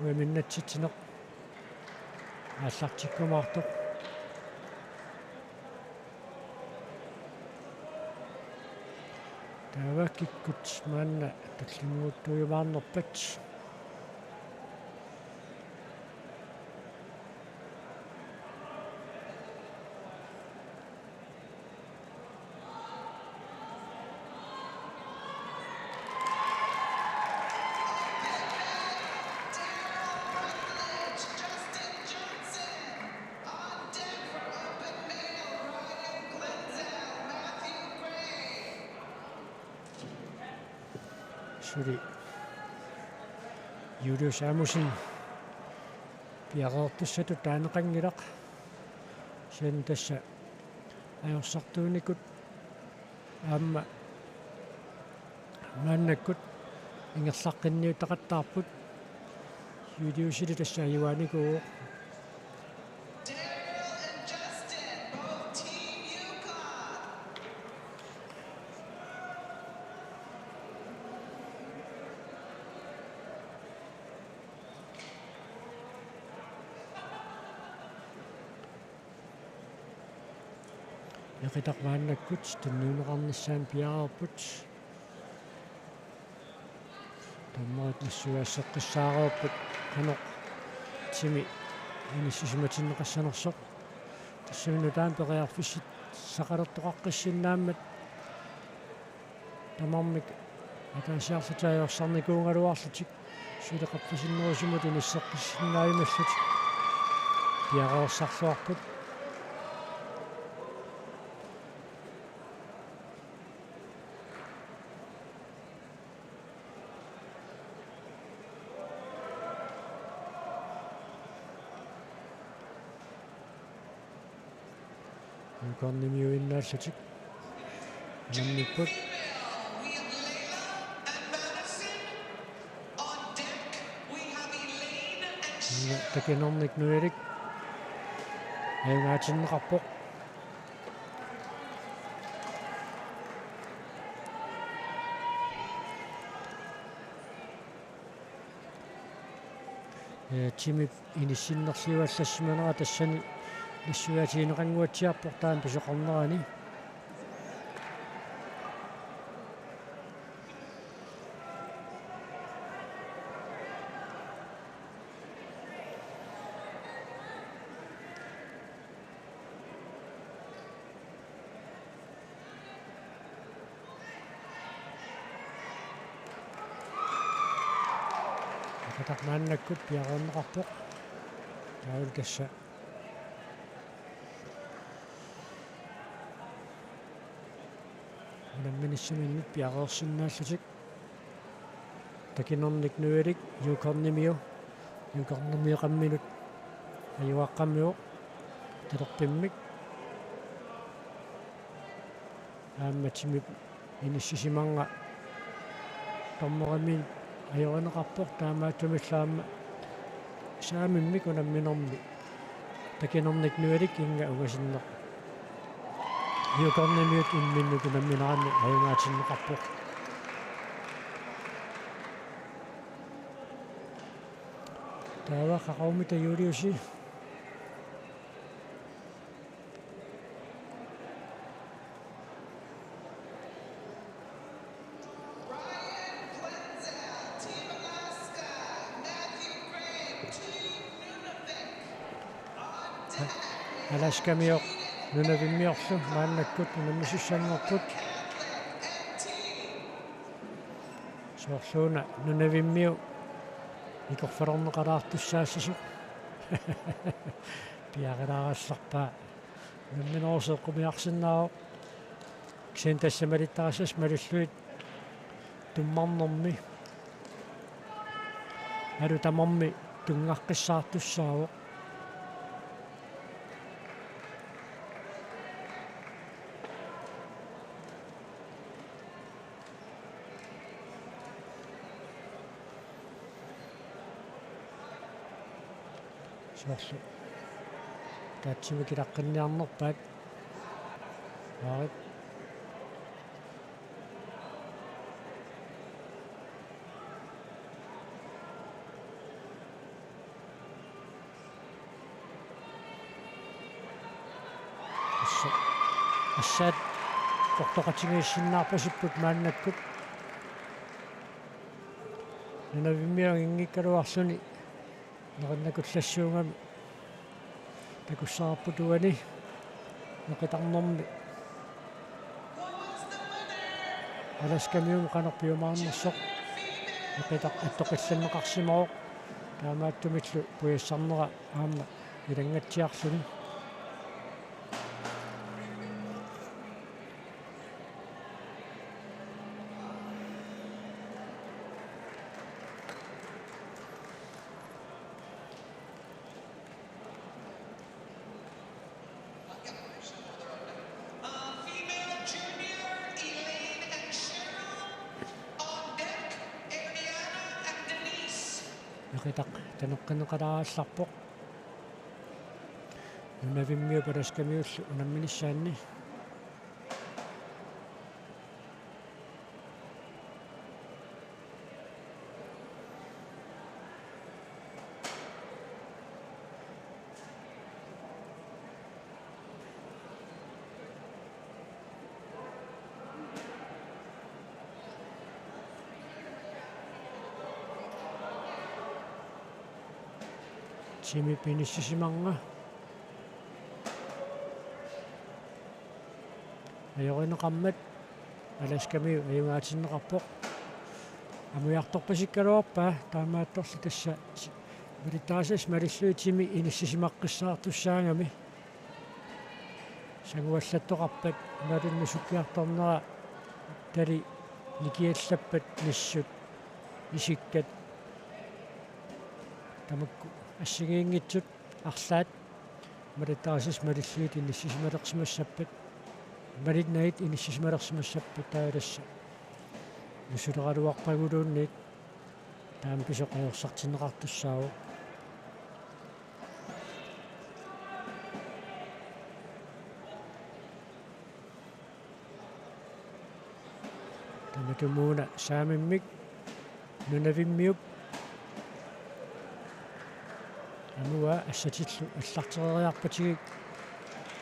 uaminnatsitineq ааллартиккумаартоқ тааваккиккут маанна таллингууттуйумаарнерпат Justin Johnson. On deck for open male, Ryan Glenzel, Matthew Gray. сури Julius Amusin piaqaartussatu taanеқангилақ сиан тасса ajorсартууникут аама мааннаккут ингерлаққинниутақаттаарпут Juliusили тасса аюааникуу Daryl and Justin, both Team Yukon. eqitaqmaannakкут танниунеқарниссаан пиараарпут таммаат нассуаассеққиссаарууппут канеқ тими инисисиматиннеқассанерсоқ тассамину таан пеқиарфиссит сақалертоқаққиссиннааммат тамармик атаасиарсатаажорсарникуунгалуарлутик сулеқарфисиннерусумут иниссеққиссиннааймаллут пиараорсарлуарпут юкорнимиуиннааллутик наммиппут We have Layla and Madison. On deck, we have Elaine and такинерник нуялик аюнгаатиннеқарпоқ тими иниссиннерлиуаллассиманера тассани нассуаатиинеқангуатсиарпор таан писоқарнерани атақмааннаккут пиарернеқарпоқ таавал тасса намминиссаминнут пиареерсиннааллутик такинерник нуялик юкорнимиоқамминут аюаққаммио талерпиммик аамматимип иниссисиманга томморамин ajorneqarpoq taamaattumиллаама saamimmiku namminermi такинорник нуалик инга угасиннеқ юкорнамиут имминнуку намминаранни аюнгаатиннеқарпоқ таава қақаумита юлиуси Ryan Blenzel, Team Alaska. Matthew Gray, Team Nunavik. On deck, аласкамиоқ нунавиммиорлу мааннаккут нунаммисуссангорпут соорлууна нунавиммиу икорфалернеқалаартуссаассасу пиагалаарассарпаа нумминерусеққумиарсиннаавоқ кисин тассамалиттарасас малуллуит туммарнэрми алу тамарми тунгаққиссаартуссаавоқ соорлу таатсимикилаққинниарнерпаат аарит ассаат портоқатингиссиннаарпасиппут мааннаккут нунавиммиа ингиккалуарлуни нериннакуллассуунгами такуссаарпутуани неқитарнэрми аласкамиум канарпиумаарнерсоқ неқитақ аттоқилланнеқарсимаоқ таамааттумиллу пуяссарнера аама илангатсиарлуни female junior, Elaine and Cheryl. On deck, Ariana and Denise. неқитақ танеққинеқалааалларпоқ нунавиммиу паласкамиуллу унамминиссаанни сими пиниссисиманга аёринеқармат аласкамиу аюнгаатиннеқарпоқ амуярторпасиккалуарпаа таамаатторли тасса милитаасас малиллуитими иниссисимаққиссаартуссаагами сагуаллаттоқарпат малунну суккиарторнера тали никиаллаппат ниссут исиккат тамакку ассигиингитсут арлаат малитаасас малиллуит иниссисималерсимассаппат малитнаит иниссисималерсимассаппат тааласса нусулераалуарпагулуунниит таам писоқаёрсартинеқартуссаавоқ таматумууна саамиммик нунавиммиуп ануа ассатиллу аллартерериарпатигик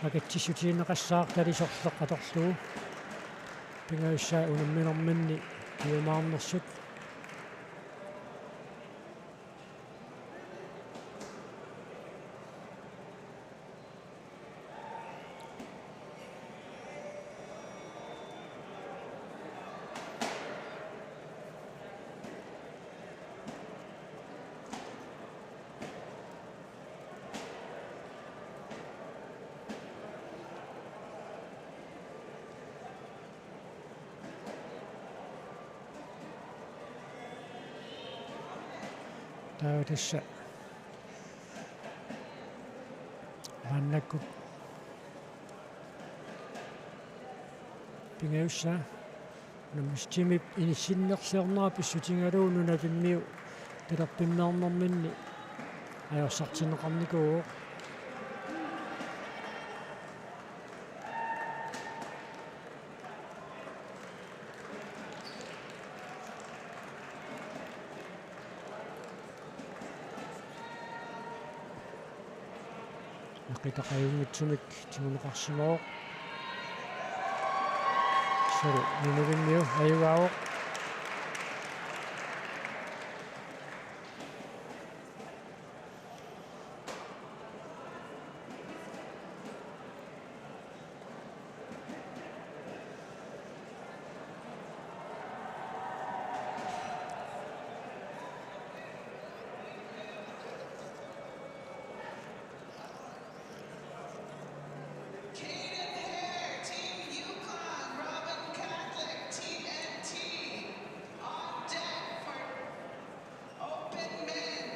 акатсиссутиинеқассаар талисорлеққаторлуу пингаюссаа унамминэрминни киумаарнерсут таутасса маннакку пингаюссаа намстимип иниссиннерсиорнера писсутингалуу нунавиммиу талерпиммеорнэрминни аёрсартинеқарникуу Naqitaqayunngitsumik timuneqarsimauq suru ninuvimmiu ayugaauq Caden Hare, Team Yukon, Robin Catholic, TNT. On deck for Open Men,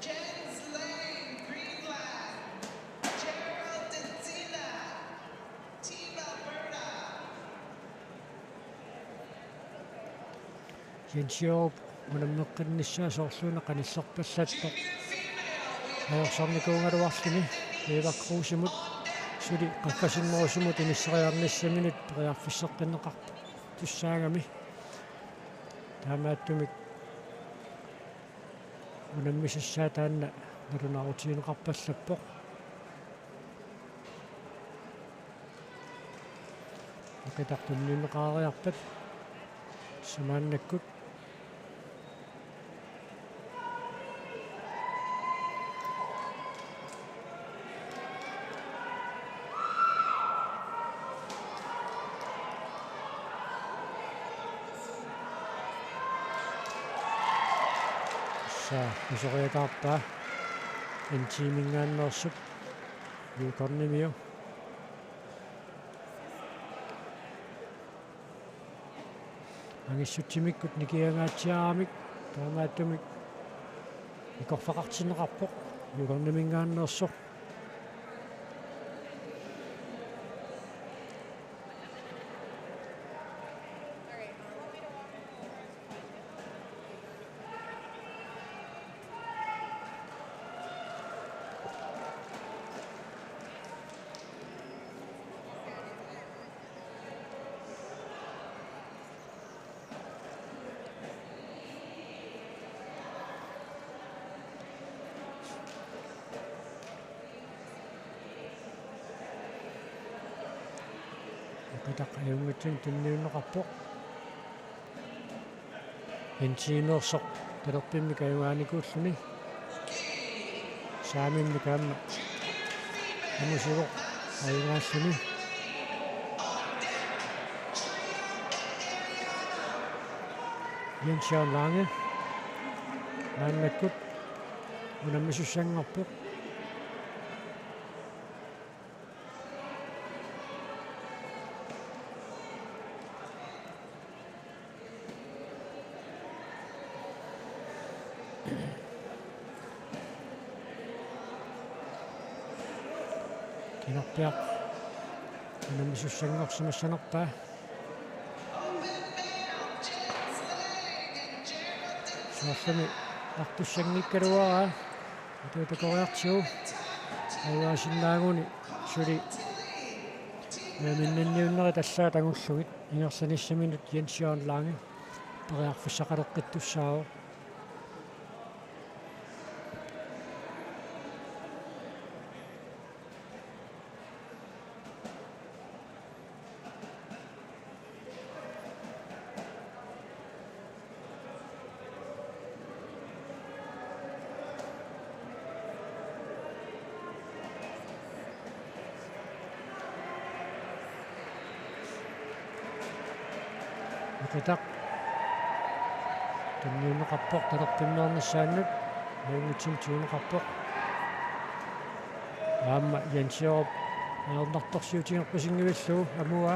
Jens Lane, Greenland, Gerald Denzina, Team Alberta. Jensiop unammeqqinnissaasoorsluuna qanisserpallattoq aorsornikuungaluarluni eevakruusimut suli qaffasinnерусумут инisseriarnissamинут периарфиссеққиннеқарпу туссаагами таамааттумик унаммисассаа таанна налунаарутиинеқарпаллаппоқ оқитартунниинеқаариарпат самааннаккут Usoriataarpaa intiimingaannersup yuukornimiu angissutimikkut nikiangaatsiaramik taamaattumik ikorfaqartineqarpoq yuukornimingaannersu qitaqayunngitsin tunniunneqarpoq intiinersoq talerpimmi kayugaanikuulluni saamimmi kaamma amusigoq ayugaalluni Jens Lange naannakkut unammisussanngorpoq Kinorpiaq unammisussanngorsimassanerpaa Soorlumi artussangikkaluaraa atuutakoriartigu ayuaasinnаагуни suli minnanniunneri tallaa tangullugit ingersanissaminut Jens Lange periarfissaqaleqqittussaago Qitaq tunniunneqarpoq talerpimmeernissaannut ayungitsim tuuneqarpoq aamma Jensiorp aernartorsiutiingerpusingivillugu amua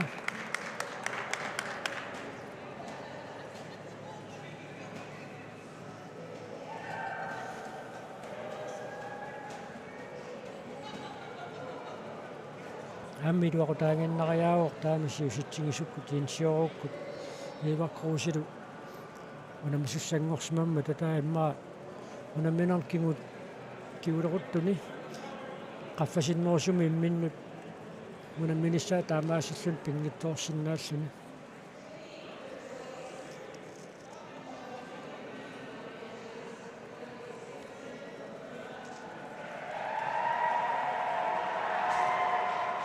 аммилуақутаангиннариаавоқ таамисиуситсигисуккут Jensiorukкут eevakruusilu unammissussangorsimamma tataa immaa unamminerkingut kiuleruttuni qaffasinnерусуми имминнут унамминиссаа таамаасиллун пингитторсиннааллуни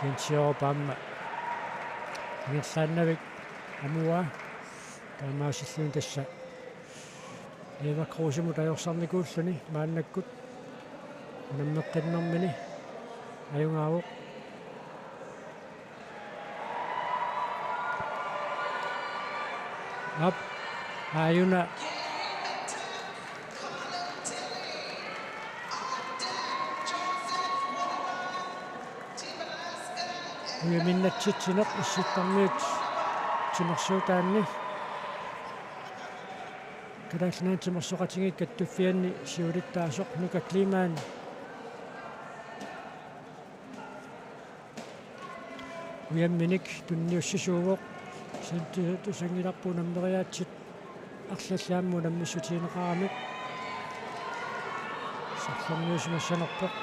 Jensjorpamma Ngersaannavik amua taamaasillun tassa Eva Kruse tajorsarnikuulluni maannakkut nammeqqinnermini ajungaavuq up ayuna Uyaminnatsit issittarmiut timersuutaanni Kadalnaan timersoqatingit kattuffianni siulittaasoq nukakliimaani Uyamminik tunniussisuuvoq tusangilarpu nammeriaatsit арллаамму наммиссутиинеқарамик сарлэрниусимассанерпоқ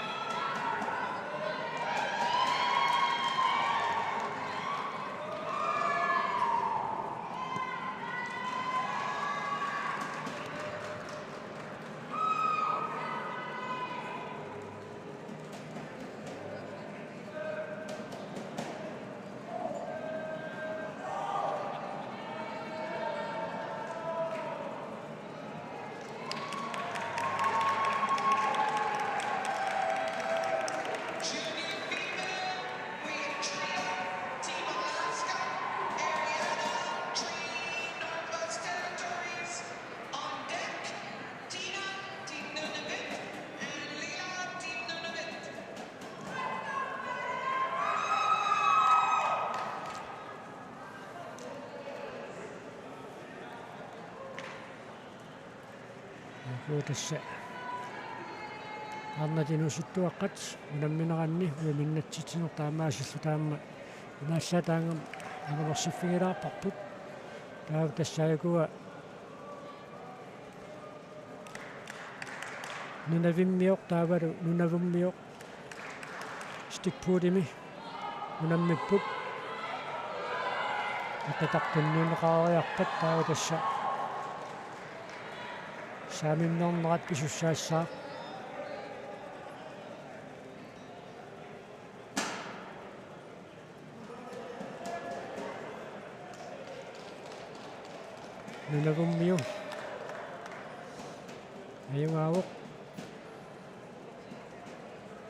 Tässä annatinuusuttuaqqat unammineranni uaminnatситинер таамаасиллу таама имаассаатаангам ангалерсиффигилаарпарпут таава тассаакуа нунавиммиоқ таавалу нунавуммиоқ стикпуутими унаммиппут ататартуннуунеқаариарпат таава тасса Saamimnernerat pisussaassаа Nunavummiu ajungaavuq